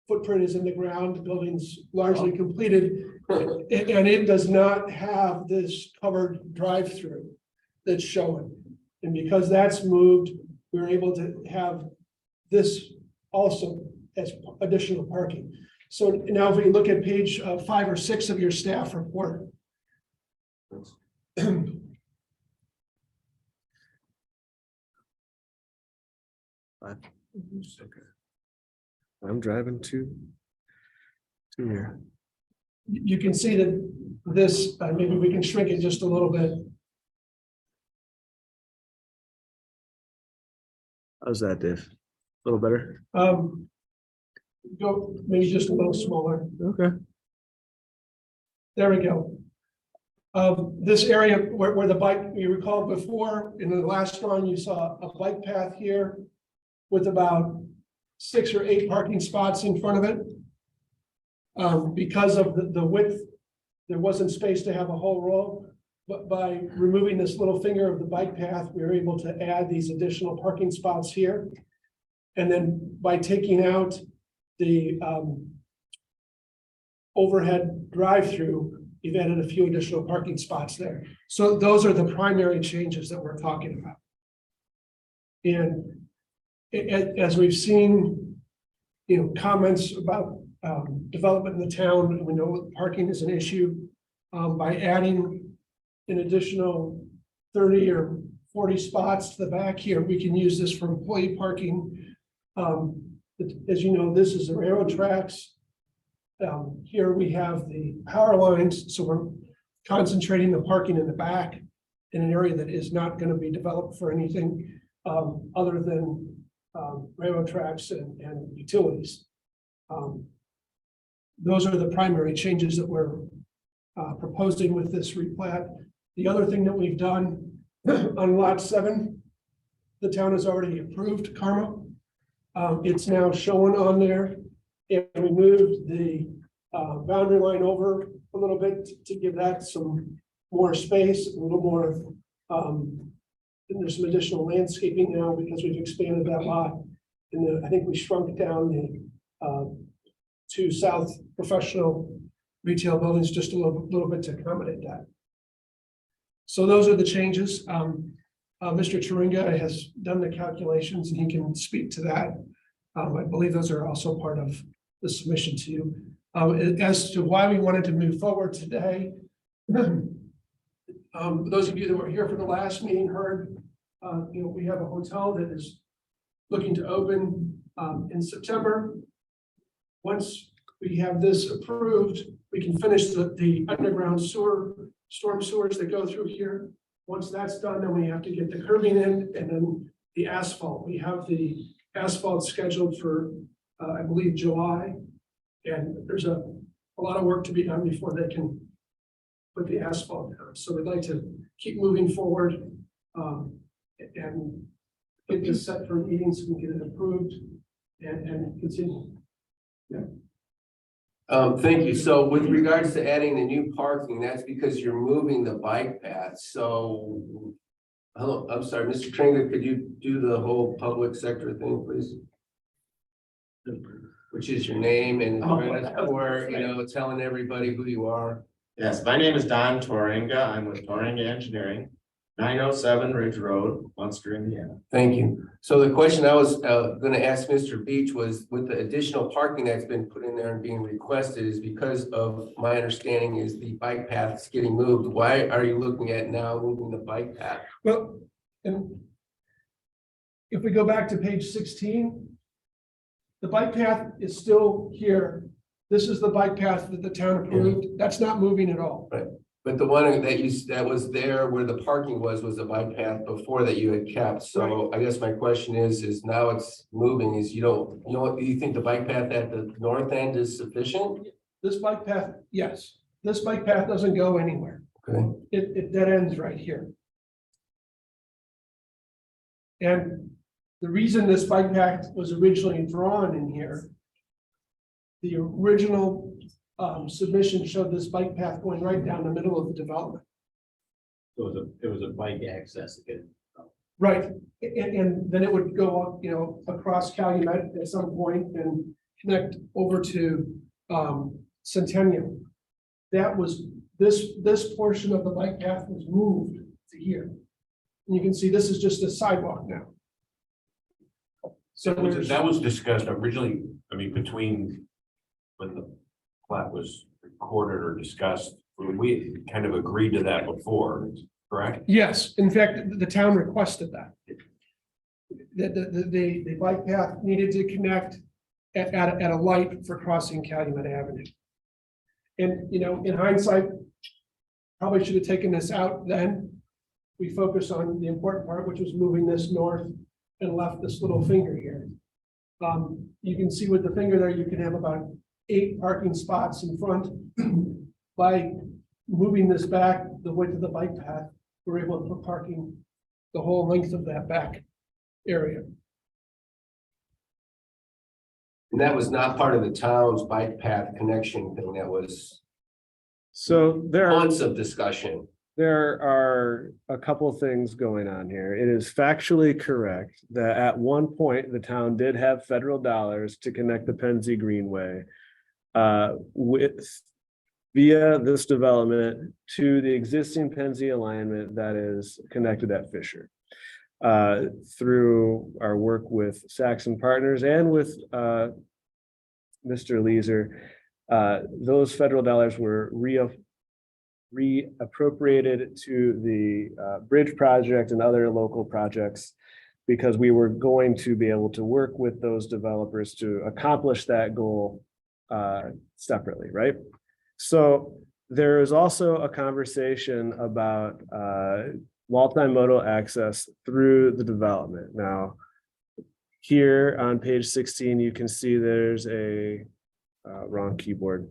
footprint is in the ground, the building's largely completed, and it does not have this covered drive-through that's showing. And because that's moved, we're able to have this also as additional parking. So now if we look at page 5 or 6 of your staff report. Okay. I'm driving to here. You can see that this, maybe we can shrink it just a little bit. How's that, Dave? A little better? Go maybe just a little smaller. Okay. There we go. This area where the bike, you recall before, in the last one, you saw a bike path here with about 6 or 8 parking spots in front of it. Because of the width, there wasn't space to have a whole row. But by removing this little finger of the bike path, we were able to add these additional parking spots here. And then by taking out the overhead drive-through, we've added a few additional parking spots there. So those are the primary changes that we're talking about. And as we've seen, comments about development in the town, we know parking is an issue. By adding an additional 30 or 40 spots to the back here, we can use this for employee parking. As you know, this is the railroad tracks. Here we have the power lines, so we're concentrating the parking in the back. in an area that is not going to be developed for anything other than railroad tracks and utilities. Those are the primary changes that we're proposing with this replat. The other thing that we've done on lot 7, the town has already approved Karma. It's now shown on there, and we moved the boundary line over a little bit to give that some more space, a little more. And there's some additional landscaping now because we've expanded that lot. And I think we shrunk down the 2 south professional retail buildings just a little bit to accommodate that. So those are the changes. Mr. Turinga has done the calculations and he can speak to that. I believe those are also part of the submission to you. As to why we wanted to move forward today, those of you that were here for the last meeting heard, we have a hotel that is looking to open in September. Once we have this approved, we can finish the underground storm sewers that go through here. Once that's done, then we have to get the curbing in and then the asphalt. We have the asphalt scheduled for, I believe, July. And there's a lot of work to be done before they can put the asphalt down. So we'd like to keep moving forward and get this set for meetings so we can get it approved and continue. Thank you. So with regards to adding the new parking, that's because you're moving the bike path. So, hello, I'm sorry, Mr. Tringa, could you do the whole public sector thing, please? Which is your name and or, telling everybody who you are. Yes, my name is Don Toringa. I'm with Toringa Engineering, 907 Ridge Road, Munster, Indiana. Thank you. So the question I was gonna ask Mr. Beach was, with the additional parking that's been put in there and being requested, is because of my understanding is the bike path is getting moved. Why are you looking at now moving the bike path? Well, and if we go back to page 16, the bike path is still here. This is the bike path that the town approved. That's not moving at all. Right. But the one that was there where the parking was the bike path before that you had kept. So I guess my question is now it's moving, is do you think the bike path at the north end is sufficient? This bike path, yes. This bike path doesn't go anywhere. Okay. It dead ends right here. And the reason this bike path was originally drawn in here, the original submission showed this bike path going right down the middle of the development. So it was a bike access again. Right, and then it would go up, across Calumet at some point and connect over to Centennial. That was, this portion of the bike path was moved to here. And you can see this is just a sidewalk now. So That was discussed originally, between when the plat was recorded or discussed, we kind of agreed to that before, correct? yes, in fact, the town requested that. The bike path needed to connect at a light for crossing Calumet Avenue. And, in hindsight, probably should have taken this out then. We focused on the important part, which was moving this north and left this little finger here. You can see with the finger there, you can have about 8 parking spots in front. By moving this back the width of the bike path, we're able to put parking the whole length of that back area. And that was not part of the town's bike path connection thing. That was So there are. months of discussion. There are a couple things going on here. It is factually correct that at one point, the town did have federal dollars to connect the Pennsy Greenway via this development to the existing Pennsy alignment that is connected at Fisher. Through our work with Saxon Partners and with Mr. Leeser, those federal dollars were reappropriated to the bridge project and other local projects because we were going to be able to work with those developers to accomplish that goal separately, right? So there is also a conversation about multimodal access through the development. Now, here on page 16, you can see there's a wrong keyboard.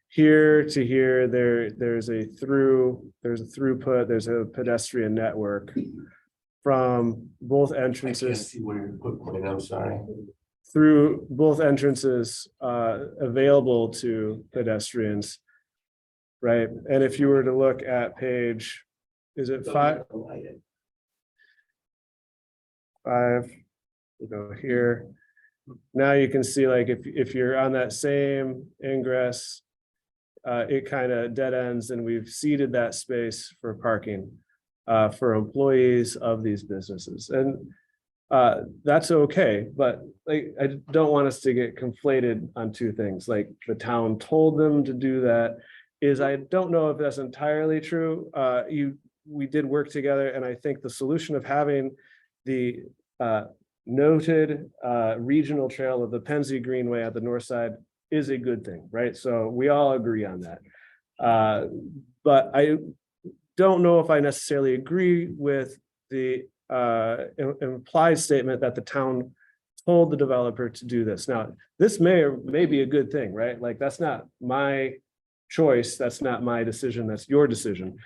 Here to here, there's a throughput, there's a pedestrian network from both I can't entrances see where you're putting, I'm sorry. through both entrances available to pedestrians. Right, and if you were to look at page, is it 5? 5, we go here. Now you can see, like, if you're on that same ingress, it kind of dead ends, and we've seeded that space for parking for employees of these businesses. And that's okay, but like, I don't want us to get conflated on two things. Like, the town told them to do that. I don't know if that's entirely true. We did work together, and I think the solution of having the noted regional trail of the Pennsy Greenway at the north side is a good thing, right? So we all agree on that. But I don't know if I necessarily agree with the implied statement that the town told the developer to do this. Now, this may be a good thing, right? Like, that's not my choice, that's not my decision, that's your decision.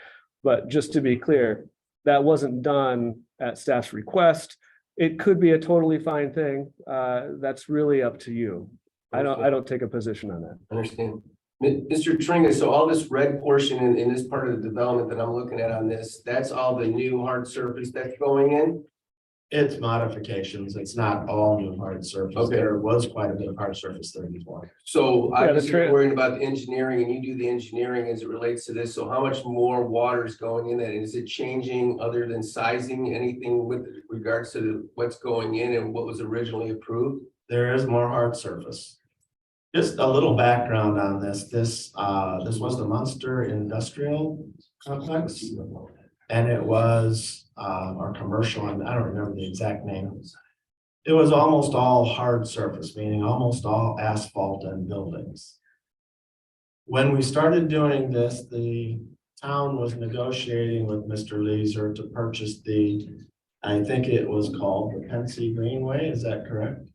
But just to be clear, that wasn't done at staff's request. It could be a totally fine thing. That's really up to you. I don't take a position on that. Understand. Mr. Tringa, so all this red portion in this part of the development that I'm looking at on this, that's all the new hard surface that's going in? It's modifications. It's not all new hard surface. Okay. There was quite a bit of hard surface there before. So Yeah, I'm the just tra- worrying about the engineering, and you do the engineering as it relates to this. So how much more water is going in that? Is it changing other than sizing, anything with regards to what's going in and what was originally approved? There is more hard surface. Just a little background on this. This was the Munster Industrial Complex. And it was, our commercial, and I don't remember the exact name. It was almost all hard surface, meaning almost all asphalt and buildings. When we started doing this, the town was negotiating with Mr. Leeser to purchase I think it was called the Pennsy Greenway, is that correct?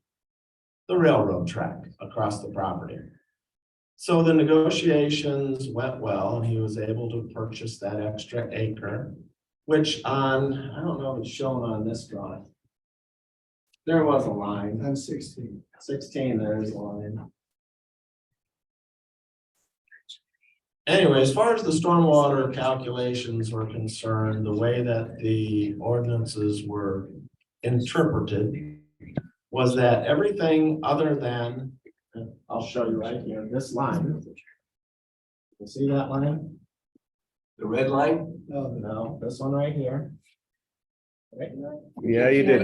The railroad track across the property. So the negotiations went well, and he was able to purchase that extra acre, which I don't know if it's shown on this drawing. There was a line. On 16. 16, there's a line. Anyway, as far as the stormwater calculations were concerned, the way that the ordinances were interpreted was that everything other than, I'll show you right here, this line. You see that line? The red line? No, this one right here. Right here. Yeah, you did.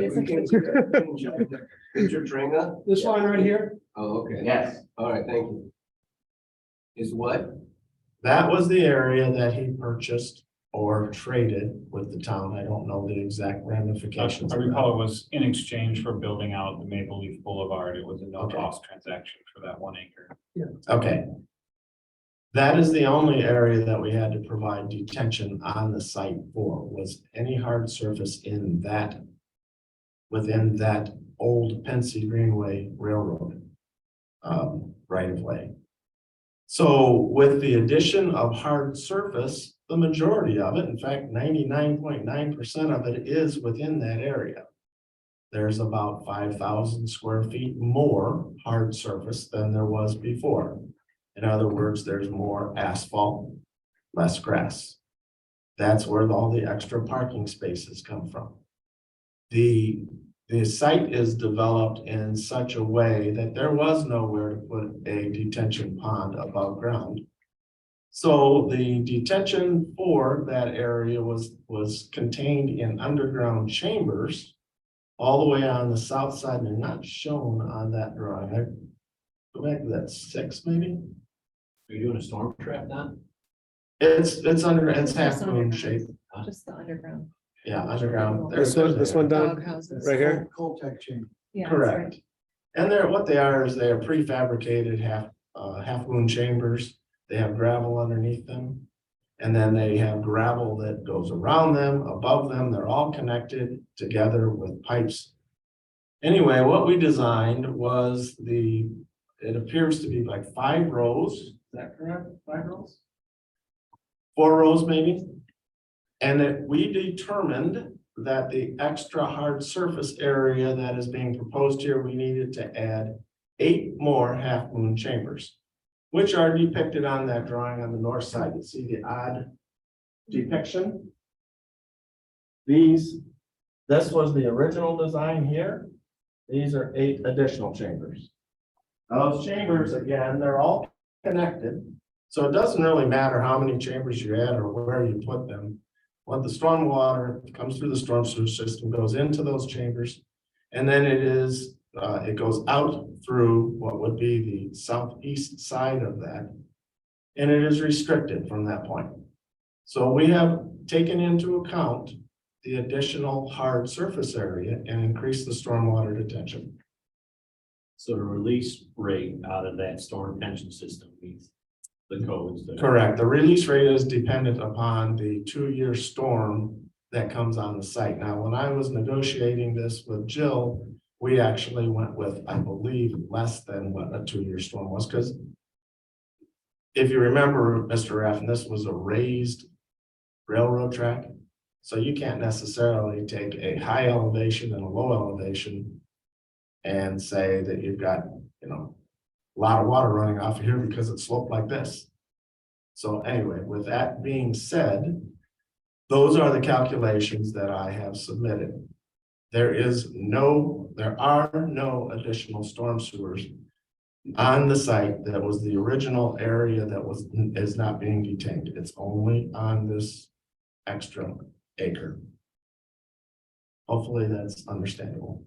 Mr. Tringa? This line right here, Oh, okay. Yes. All right, thank you. Is what? That was the area that he purchased or traded with the town. I don't know the exact ramifications. I of that. recall it was in exchange for building out the Maple Leaf Boulevard. It was a no-cost transaction for that 1 acre. Okay. That is the only area that we had to provide detention on the site for, was any hard surface in that, within that old Pennsy Greenway Railroad right of way. So with the addition of hard surface, the majority of it, in fact, 99.9% of it is within that area. There's about 5,000 square feet more hard surface than there was before. In other words, there's more asphalt, less grass. That's where all the extra parking spaces come from. The site is developed in such a way that there was nowhere to put a detention pond above ground. So the detention for that area was contained in underground chambers all the way on the south side. They're not shown on that drawing. Go back to that 6 maybe. Are you doing a storm trap now? It's half moon shape. Just the underground. Yeah, underground. This one done, Doghouses. right here? contact chamber. Yeah, that's right. Correct. And what they are is they are prefabricated half moon chambers. They have gravel underneath them. And then they have gravel that goes around them, above them, they're all connected together with pipes. Anyway, what we designed was it appears to be like 5 rows, is that correct? 5 rows? 4 rows maybe? And that we determined that the extra hard surface area that is being proposed here, we needed to add 8 more half moon chambers, which are depicted on that drawing on the north side. You see the odd depiction? This was the original design here. These are 8 additional chambers. Those chambers, again, they're all connected. So it doesn't really matter how many chambers you add or where you put them. When the storm water comes through the storm sewer system, goes into those chambers, and then it goes out through what would be the southeast side of that. And it is restricted from that point. So we have taken into account the additional hard surface area and increased the stormwater detention. So the release rate out of that storm detention system meets the codes. Correct. The release rate is dependent upon the 2-year storm that comes on the site. Now, when I was negotiating this with Jill, we actually went with, I believe, less than what a 2-year storm was, because if you remember, Mr. F, this was a raised railroad track. So you can't necessarily take a high elevation and a low elevation and say that you've got, a lot of water running off of here because it's sloped like this. So anyway, with that being said, those are the calculations that I have submitted. There are no additional storm sewers on the site. That was the original area that is not being detained. It's only on this extra acre. Hopefully that's understandable.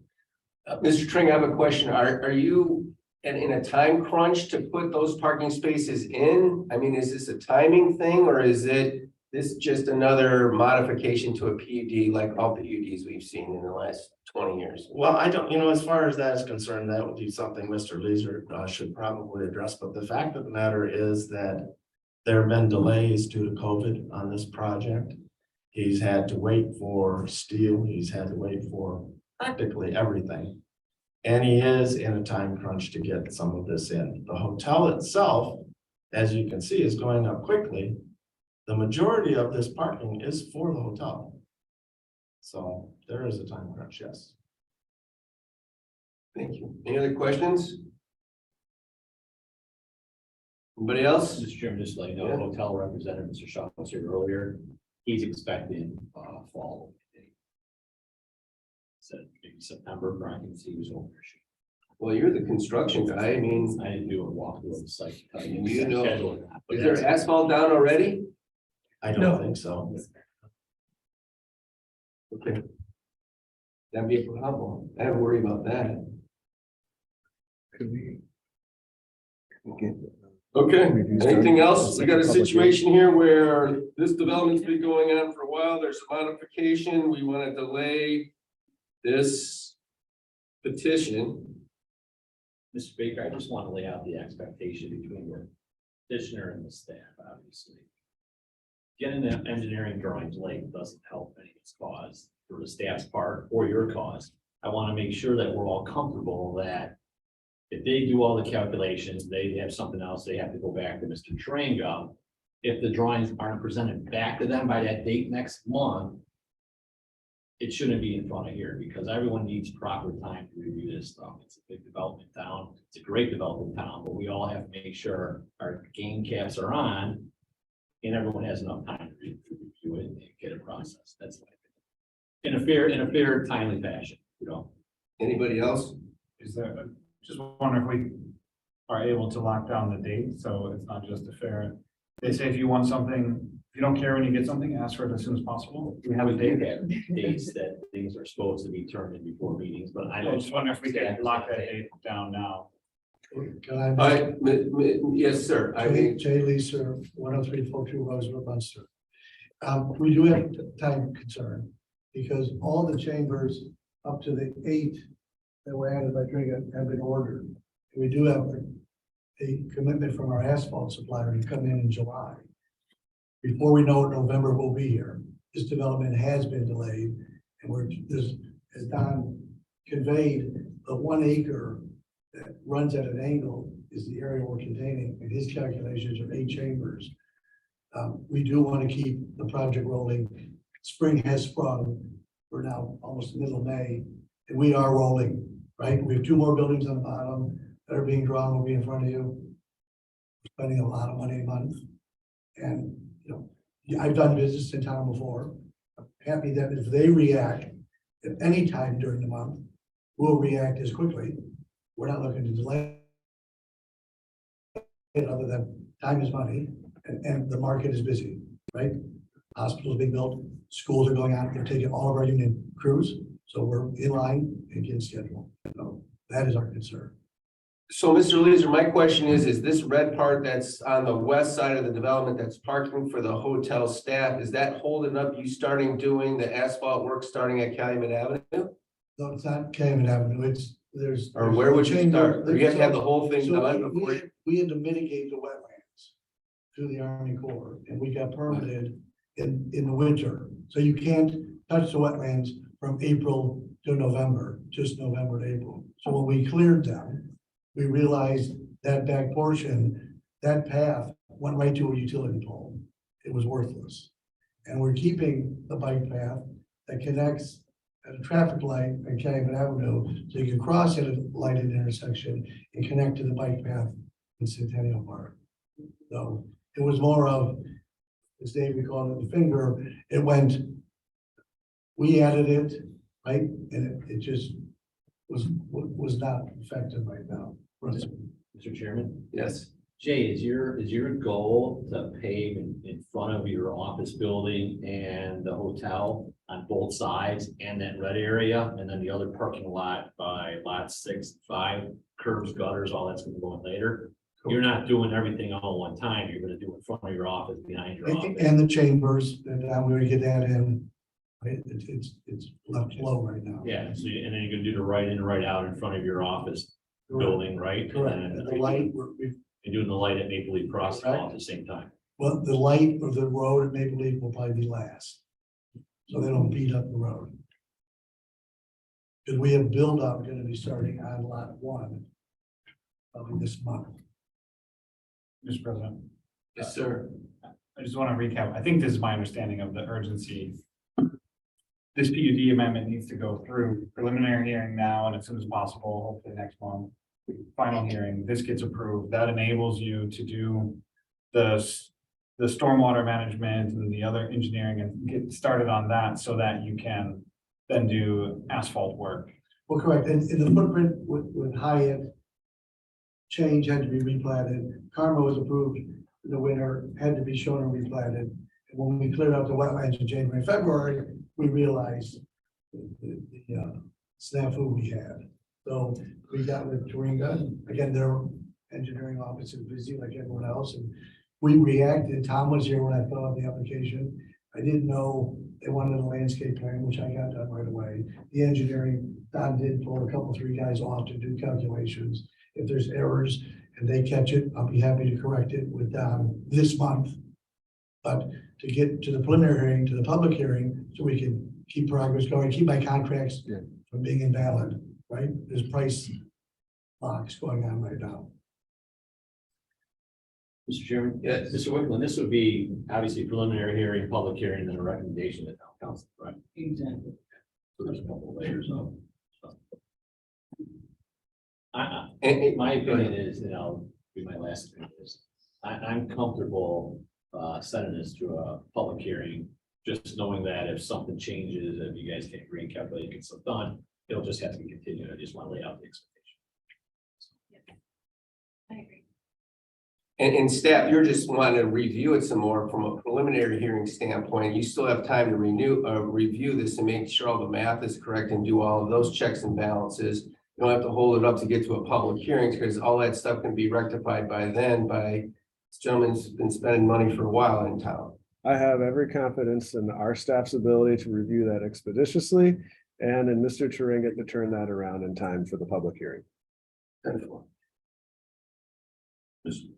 Mr. Tring, I have a question. Are you in a time crunch to put those parking spaces in? I mean, is this a timing thing, or is this just another modification to a PUD like all PUDs we've seen in the last 20 years? Well, I don't, as far as that is concerned, that would be something Mr. Leeser should probably address. But the fact of the matter is that there have been delays due to COVID on this project. He's had to wait for steel. He's had to wait for practically everything. And he is in a time crunch to get some of this in. The hotel itself, as you can see, is going up quickly. The majority of this parking is for the hotel. So there is a time crunch, yes. Thank you. Any other questions? Anybody else? Mr. Chairman, just to let you know, Yeah. hotel representative, Mr. Shaw was here earlier. He's expecting fall. Said maybe September, but I can see who's over. Well, you're the construction guy. I mean, I didn't do a walkthrough of the site. to tell You know- schedule that, but is there that's- asphalt down already? I don't No. think so. Okay. That'd be a problem. I don't worry about that. Could we? Get Okay, anything else? We got a situation here where this development's been going on for a while. There's a modification. We want to delay this petition. Mr. Baker, I just want to lay out the expectation between the petitioner and the staff, obviously. Getting the engineering drawings late doesn't help anyone's cause for the staff's part or your cause. I want to make sure that we're all comfortable that if they do all the calculations, they have something else, they have to go back to Mr. Tranga. If the drawings aren't presented back to them by that date next month, it shouldn't be in front of here because everyone needs proper time to review this stuff. It's a big development town. It's a great development town, but we all have to make sure our game caps are on and everyone has enough time to review it and get it processed. That's what I think. In a fair, timely fashion, Anybody else? Is there, just wonder if we are able to lock down the date, so it's not just a fair. They say if you want something, if you don't care when you get something, ask for it as soon as possible. We have a date. Dates that things are supposed to be turned in before meetings, but I I don't. just wonder if we can lock that date down now. Can I? Yes, sir. I mean, Jay Leeser, 10342 Roosevelt Munster. We do have time concern because all the chambers up to the 8 that were added by Trigger have been ordered. We do have a commitment from our asphalt supplier to come in July. before we know it, November will be here. This development has been delayed, and as Don conveyed, the 1 acre that runs at an angle is the area we're containing, and his calculations are 8 chambers. We do want to keep the project rolling. Spring has sprung. We're now almost the middle of May, and we are rolling, right? We have 2 more buildings on the bottom that are being drawn, will be in front of you. Spending a lot of money a month. And, I've done business in town before. I'm happy that if they react at any time during the month, we'll react as quickly. We're not looking to delay it, other than time is money, and the market is busy, right? Hospitals being built, schools are going out, they're taking all of our union crews, so we're in line and getting scheduled. So that is our concern. So, Mr. Leeser, my question is this red part that's on the west side of the development that's parking for the hotel staff, is that holding up you starting doing the asphalt work starting at Calumet Avenue? No, it's not Calumet Avenue, there's. Or where would you start? Or you have to have the whole thing So done before? we had to mitigate the wetlands through the Army Corps, and we got permitted in the winter. So you can't touch the wetlands from April to November, just November to April. So when we cleared them, we realized that back portion, that path went right to a utility pole. It was worthless. And we're keeping the bike path that connects at a traffic light on Calumet Avenue, so you can cross at a lighted intersection and connect to the bike path in Centennial Park. So it was more of, as Dave, we call it the finger, we added it, right? And it just was not effective right now. Mr. Chairman? Yes. Jay, is your goal to pave in front of your office building and the hotel on both sides and that red area, and then the other parking lot by lot 6, 5, curbs, gutters, all that's gonna go in later? You're not doing everything all at one time. You're gonna do it in front of your office, behind your office. And the chambers, and we're gonna get that in. Right? It's left low right now. Yeah, so and then you're gonna do the right in, right out in front of your office building, right? Correct. And And then the light, you're doing the light at Maple Leaf Crossing all at the same time. well, the light of the road at Maple Leaf will probably be last. So they don't beat up the road. Because we have build up gonna be starting on lot 1 probably this month. Mr. President, Yes, sir. I just want to recap. I think this is my understanding of the urgency. This PUD amendment needs to go through preliminary hearing now and as soon as possible, hopefully next month. Final hearing, this gets approved. That enables you to do the stormwater management and the other engineering and get started on that so that you can then do asphalt work. Well, correct, and the footprint with Hyatt change had to be replatted. Karma was approved in the winter, had to be shown and replatted. And when we cleared out the wetlands in January and February, we realized the snafu we had. So we got with Turinga, again, their engineering office is busy like everyone else, and we reacted. Tom was here when I filled out the application. I didn't know they wanted a landscape plan, which I got done right away. The engineering, Don did pull a couple, 3 guys off to do calculations. If there's errors and they catch it, I'll be happy to correct it with Don this month. But to get to the preliminary hearing, to the public hearing, so we can keep progress going, keep my contracts from being invalid, right? There's price locks going on right now. Mr. Chairman? Yes. Mr. Wickland, this would be obviously preliminary hearing, public hearing, and then a recommendation to town council, right? Exactly. So there's a couple of layers of stuff. My Go ahead. opinion is, be my last opinion is, I'm comfortable sending this to a public hearing, just knowing that if something changes, if you guys can't agree and calculate, get stuff done, it'll just have to be continued. I just want to lay out the expectation. I agree. And staff, you're just wanting to review it some more from a preliminary hearing standpoint. You still have time to review this and make sure all the math is correct and do all of those checks and balances. You don't have to hold it up to get to a public hearing because all that stuff can be rectified by then by this gentleman's been spending money for a while in town. I have every confidence in our staff's ability to review that expeditiously and in Mr. Turinga to turn that around in time for the public hearing. Wonderful. Mr.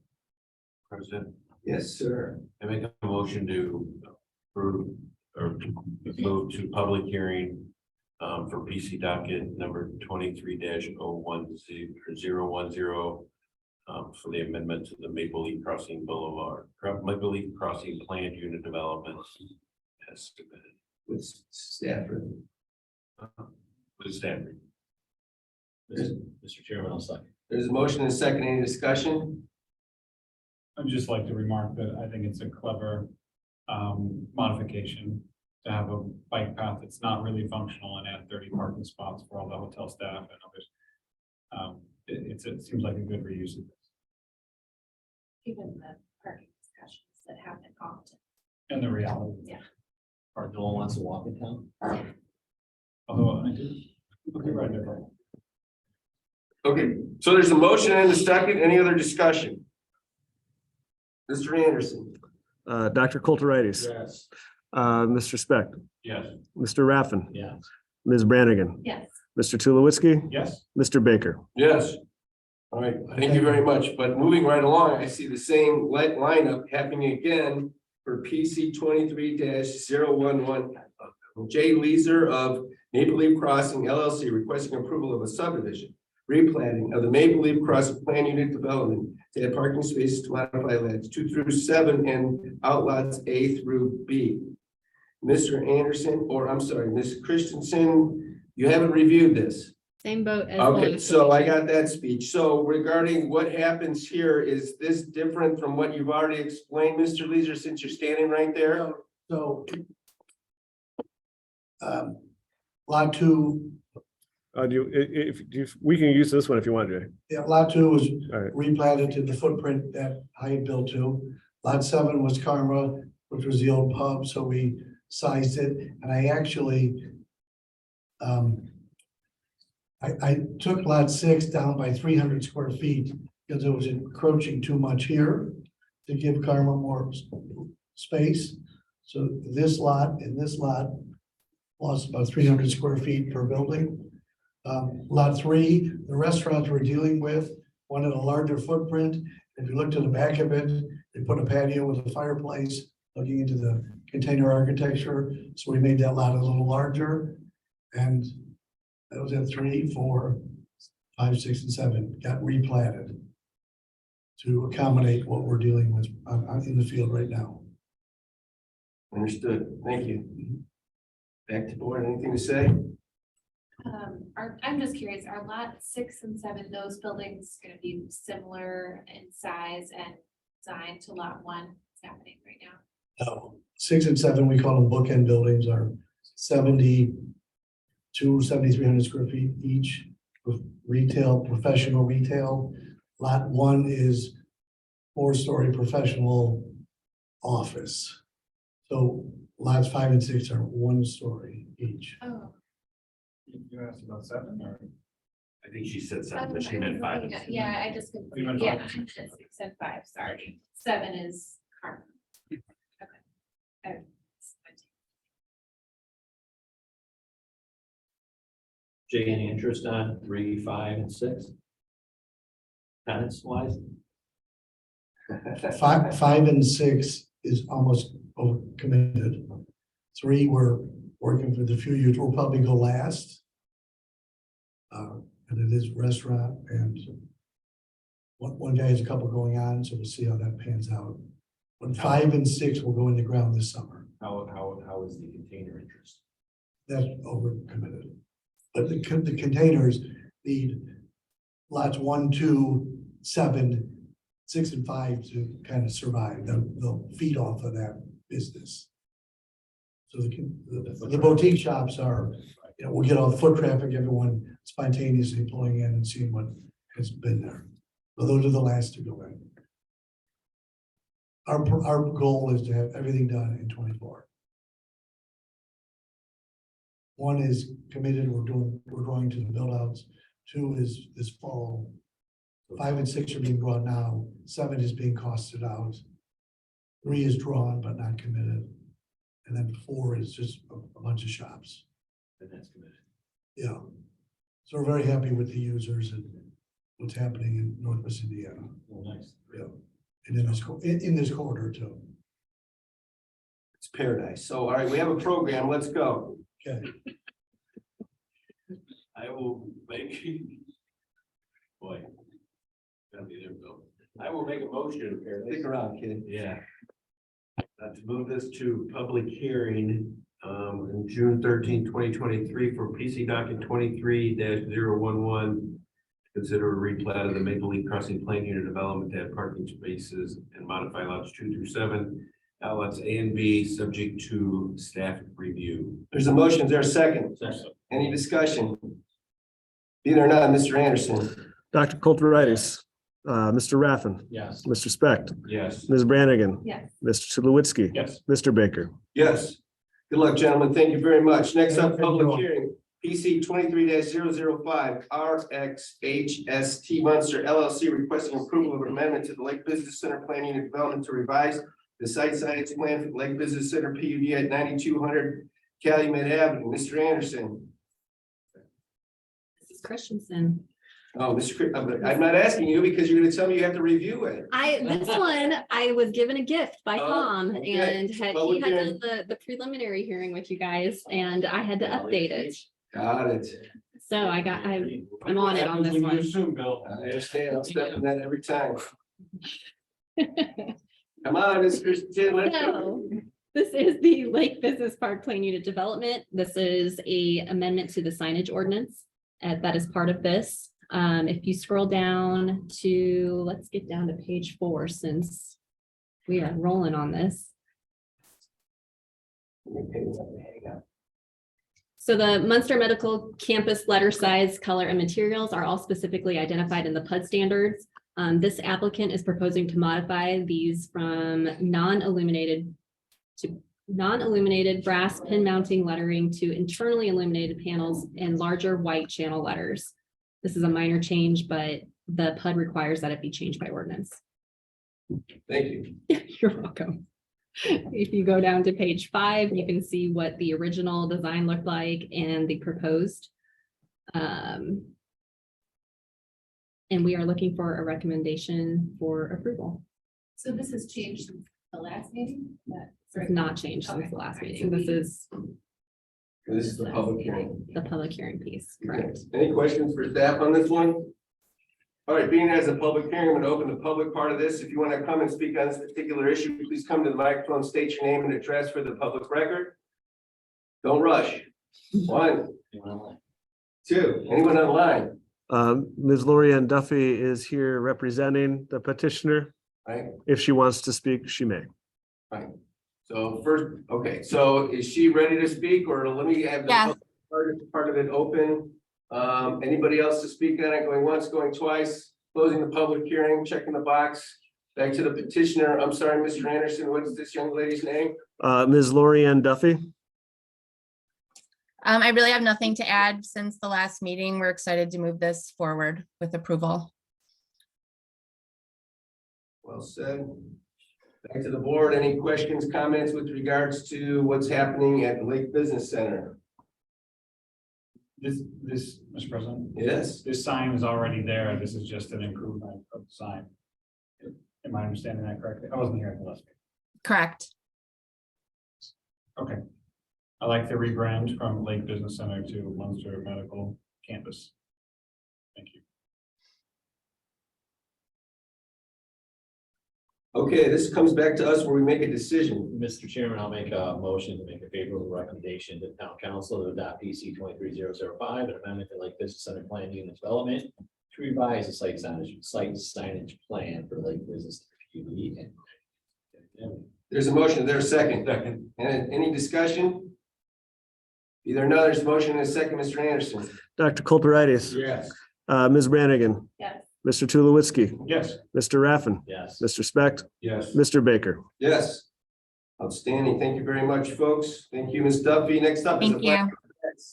President, Yes, sir. I make a motion to approve or to move to public hearing for PC docket number 23-010 for the amendment to the Maple Leaf Crossing Boulevard, Maple Leaf Crossing planned unit development as submitted With Stafford. with Stanford. Mr. Chairman, I'll second. There's a motion and a second. Any discussion? I'd just like to remark that I think it's a clever modification to have a bike path that's not really functional and add 30 parking spots for all the hotel staff and others. It seems like a good reuse of this. Given the parking discussions that happen often. And the reality. Or no one wants to walk in town? Although I do. Okay, right there. Okay, so there's a motion and a second. Any other discussion? Mr. Anderson. Dr. Kulturitis, Yes. Mr. Speck, Yes. Mr. Raffin, Yes. Ms. Brannigan, Yes. Mr. Tulowitzki, Yes. Mr. Baker. Yes. All right, thank you very much. But moving right along, I see the same lineup happening again for PC 23-011. Jay Leeser of Maple Leaf Crossing LLC requesting approval of a subdivision replanting of the Maple Leaf Crossing Plan Unit Development to add parking spaces to modify lots 2 through 7 and outlots A through B. Mr. Anderson, or I'm sorry, Ms. Christensen, you haven't reviewed this. Same boat as. Okay, so I got that speech. So regarding what happens here, is this different from what you've already explained, Mr. Leeser, since you're standing right there? So. Lot two, We can use this one if you want, Jay. yeah, lot two was All right. replanted to the footprint that I had built to. Lot 7 was Karma, which was the old pub, so we sized it, and I actually. I took lot 6 down by 300 square feet because it was encroaching too much here to give Karma more space. So this lot and this lot lost about 300 square feet per building. Lot 3, the restaurants we're dealing with wanted a larger footprint. If you look to the back of it, they put a patio with a fireplace looking into the container architecture. So we made that lot a little larger. And that was at 3, 4, 5, 6, and 7, got replanted to accommodate what we're dealing with in the field right now. Understood. Thank you. Back to board. Anything to say? I'm just curious, are lot 6 and 7, those buildings gonna be similar in size and design to lot 1? What's happening right now? 6 and 7, we call them bookend buildings, are 7,300 square feet each, with retail, professional retail. Lot 1 is 4-story professional office. So lots 5 and 6 are 1 story each. Oh. You asked about 7 or? I think she said 7, but she meant 5. Yeah, I just, You meant yeah, five. 6 and 5, sorry. 7 is Karma. Okay. Jay, any interest on 3, 5, and 6? Tenants wise? 5 and 6 is almost over committed. 3, we're working for the few years, we'll probably go last. And it is restaurant, and one guy has a couple going on, so we'll see how that pans out. But 5 and 6 will go in the ground this summer. How is the container interest? That's over committed. But the containers need lots 1, 2, 7, 6, and 5 to kind of survive. They'll feed off of that business. So the boutique shops are, we'll get all the foot traffic, everyone spontaneously pulling in and seeing what has been there. So those are the last to go in. Our goal is to have everything done in 24. 1 is committed, we're going to the build outs. 2 is this fall. 5 and 6 are being drawn now. 7 is being costed out. 3 is drawn but not committed. And then 4 is just a bunch of shops. And that's committed. Yeah. So we're very happy with the users and what's happening in Northwest Indiana. Well, nice. Yeah. And in this corridor too. It's paradise. So, all right, we have a program. Let's go. Okay. I will make. Boy. Gotta be there, Bill. I will make a motion. Stick around, kid. Yeah. To move this to public hearing, on June 13, 2023 for PC docket 23-011. Consider a replat of the Maple Leaf Crossing Plan Unit Development to add parking spaces and modify lots 2 through 7. Lots A and B, subject to staff review. There's a motion. Is there a second? Any discussion? Either or not, Mr. Anderson. Dr. Kulturitis, Mr. Raffin, Yes. Mr. Specht, Yes. Ms. Brannigan, Yes. Mr. Tulowitzki. Yes. Mr. Baker. Yes. Good luck, gentlemen. Thank you very much. Next up, Thank you. public hearing. PC 23-005 RXHST Munster LLC requesting approval of amendment to the Lake Business Center Plan Unit Development to revise the site signage plan for the Lake Business Center PUD at 9200 Calumet Avenue. Mr. Anderson. This is Christensen. Oh, I'm not asking you because you're gonna tell me you have to review it. This one, I was given a gift by Oh, Tom okay. and he Public had hearing. done the preliminary hearing with you guys and I had to update it. Got it. So I'm on it on this one. Soon, Bill. I understand. I'm stepping that every time. Come on, Ms. Christian, let's go. So, this is the Lake Business Park Plan Unit Development. This is a amendment to the signage ordinance. That is part of this. If you scroll down to, let's get down to page 4 since we are rolling on this. So the Munster Medical Campus letter size, color, and materials are all specifically identified in the PUD standards. This applicant is proposing to modify these from non-illuminated to non-illuminated brass pin mounting lettering to internally illuminated panels and larger white channel letters. This is a minor change, but the PUD requires that it be changed by ordinance. Thank you. You're welcome. If you go down to page 5, you can see what the original design looked like and the proposed. And we are looking for a recommendation for approval. So this has changed since the last meeting? It's not changed since the last meeting. This is This is the public hearing. the public hearing piece, correct? Any questions for staff on this one? All right, being as a public hearing, I'm going to open the public part of this. If you want to come and speak on this particular issue, please come to the microphone, state your name and address for the public record. Don't rush. 1, 2, anyone online? Ms. Lorianne Duffy is here representing the petitioner. Right, If she wants to speak, she may. right. So first, okay, so is she ready to speak or let me have the Yeah. public part of it open? Anybody else to speak on it? Going once, going twice, closing the public hearing, checking the box. Back to the petitioner. I'm sorry, Mr. Anderson, what's this young lady's name? Ms. Lorianne Duffy. I really have nothing to add since the last meeting. We're excited to move this forward with approval. Well said. Back to the board. Any questions, comments with regards to what's happening at the Lake Business Center? This, Mr. President, Yes, this sign is already there. This is just an improvement of the sign. Am I understanding that correctly? I wasn't here at the last meeting. Correct. Okay. I like the rebrand from Lake Business Center to Munster Medical Campus. Thank you. okay, this comes back to us where we make a decision. Mr. Chairman, I'll make a motion to make a favorable recommendation to the town council to adopt PC 23005, an amendment to Lake Business Center Plan Unit Development to revise the site signage plan for Lake Business PUD. There's a motion, there's a second. Second. And any discussion? Either no, there's a motion and a second, Mr. Anderson. Dr. Kulturitis. Yes. Ms. Brannigan, Yes. Mr. Tulowitzki, Yes. Mr. Raffin, Yes. Mr. Specht, Yes. Mr. Baker. Yes. Outstanding. Thank you very much, folks. Thank you, Ms. Duffy. Next up is Thank you.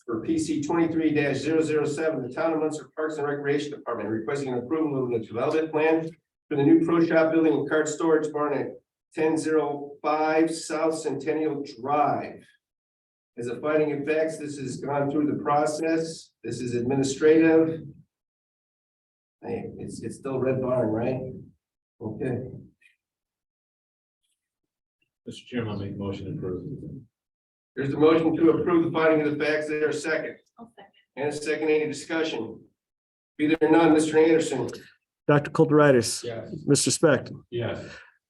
for PC 23-007, the Town of Munster Parks and Recreation Department requesting an approval of the development plan for the new pro shop building and cart storage barn at 1005 South Centennial Drive. As a finding of facts, this has gone through the process. This is administrative. Hey, it's still Red Barn, right? Okay. Mr. Chairman, I'll make a motion to approve. There's a motion to approve the finding of the facts. There a second? I'll second. And a second, any discussion? Be there none, Mr. Anderson? Dr. Kulturitis. Yes. Mr. Speck. Yes.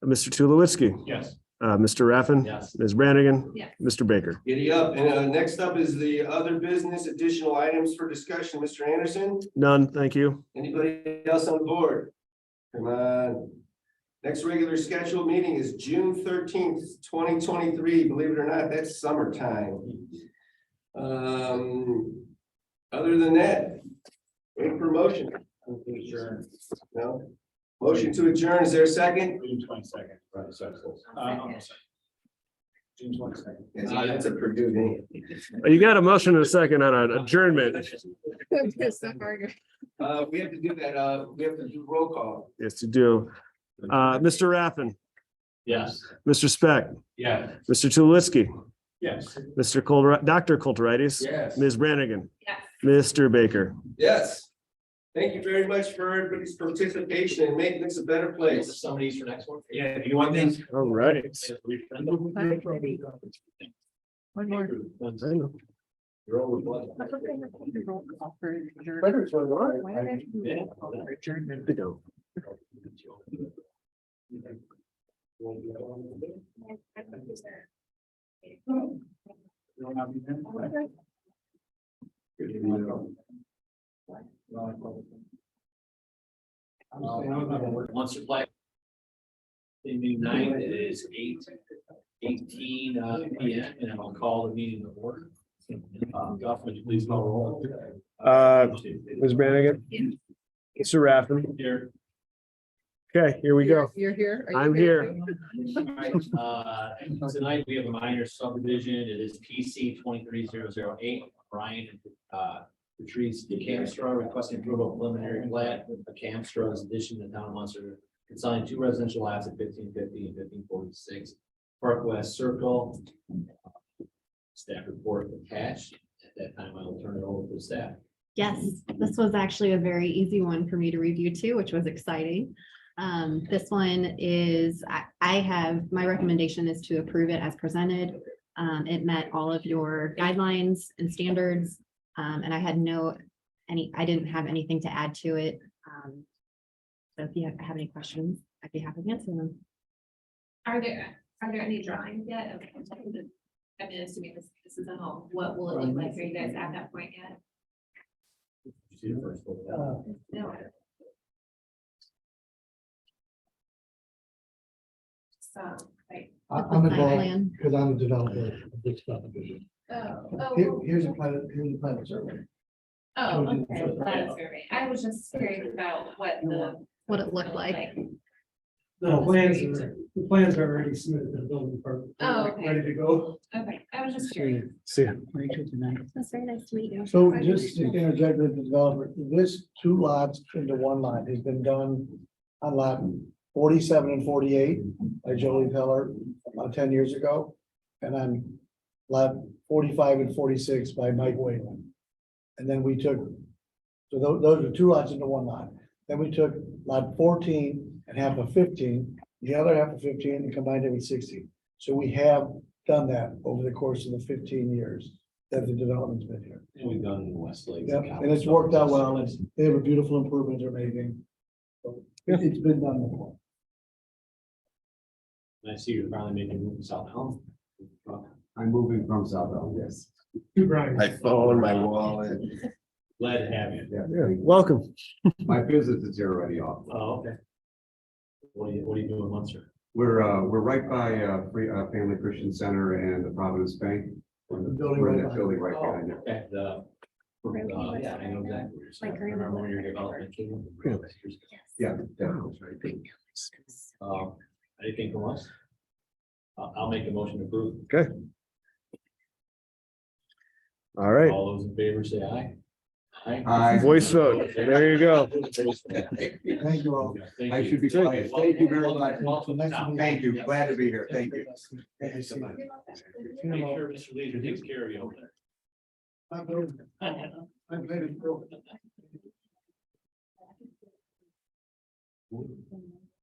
Mr. Tulowitzki. Yes. Mr. Raffin. Yes. Ms. Brannigan. Yes. Mr. Baker. Giddy up. And next up is the other business, additional items for discussion. Mr. Anderson? None, thank you. Anybody else on board? Come on. Next regular scheduled meeting is June 13th, 2023. Believe it or not, that's summertime. Other than that, wait for motion. No? Motion to adjourn. Is there a second? June 22nd. June 22nd. That's a Purdue name. You got a motion and a second on an adjournment. We have to do that. We have to do roll call. Yes, you do. Mr. Raffin, Yes. Mr. Speck, Yes. Mr. Tulowitzki, Yes. Dr. Kulturitis. Yes. Ms. Brannigan, Yes. Mr. Baker. Yes. Thank you very much for everybody's participation and making this a better place. Some of these for next one. Yeah, do you want these? All right. One more. You're over blood. Once you play. Evening night, it is 8:18 PM, and I'll call the meeting to order. Goff, would you please call roll? Ms. Brannigan, Mr. Raffin. Here. Okay, here we go. You're here? Are you I'm here. Tonight, we have a minor subdivision. It is PC 23008. Brian Patrice DeCamstra requesting approval of preliminary plat. The Camstra's addition to town of Munster, consigning 2 residential lots at 1550 and 1546 Park West Circle. Staff report attached. At that time, I will turn it over to the staff. Yes, this was actually a very easy one for me to review too, which was exciting. This one is, I have, my recommendation is to approve it as presented. It met all of your guidelines and standards. And I had I didn't have anything to add to it. So if you have any questions, I'd be happy to answer them. Are there any drawings yet? I mean, assuming this is a home, what will it look like? Are you guys at that point yet? You see the first one? No. So, like, I'm Site involved plan. because I'm a developer of this subdivision. Here's a plan survey. okay, that's survey. I was just curious about What it looked like. The plans are already submitted to the building department. Oh, okay. Ready to go. Okay, I was just curious. See ya. That's very nice to meet you. So just to interject with the developer, this 2 lots into 1 lot has been done on lot 47 and 48 by Jolie Peller about 10 years ago. And on lot 45 and 46 by Mike Whalen. And then we took, so those are 2 lots into 1 lot. Then we took lot 14 and half of 15, the other half of 15 and combined it with 60. So we have done that over the course of the 15 years that the development's been here. And we've done in Westlake. Yep, and it's worked out well. They have a beautiful improvement they're making. So it's been done before. And I see you're finally making a move to South Elm. I'm moving from South Elm, yes. Brian. My phone, my wallet. Glad to have you. Yeah, welcome. My business is already off. Oh, okay. What are you doing in Munster? We're right by Family Christian Center and the Providence Bank. We're in that building right behind it. Okay, yeah, I know exactly. What you're saying. I remember when your development came. Yeah. Anything from us? I'll make a motion to approve. Okay. All right, All those in favor say aye. Aye. voice vote. There you go. Thank you all. Thank I you. should be quiet. Thank you very much. Welcome. Thank you. Glad to be here. Thank you. Make sure Mr. Leader takes care of you over there. I'm glad it's broken.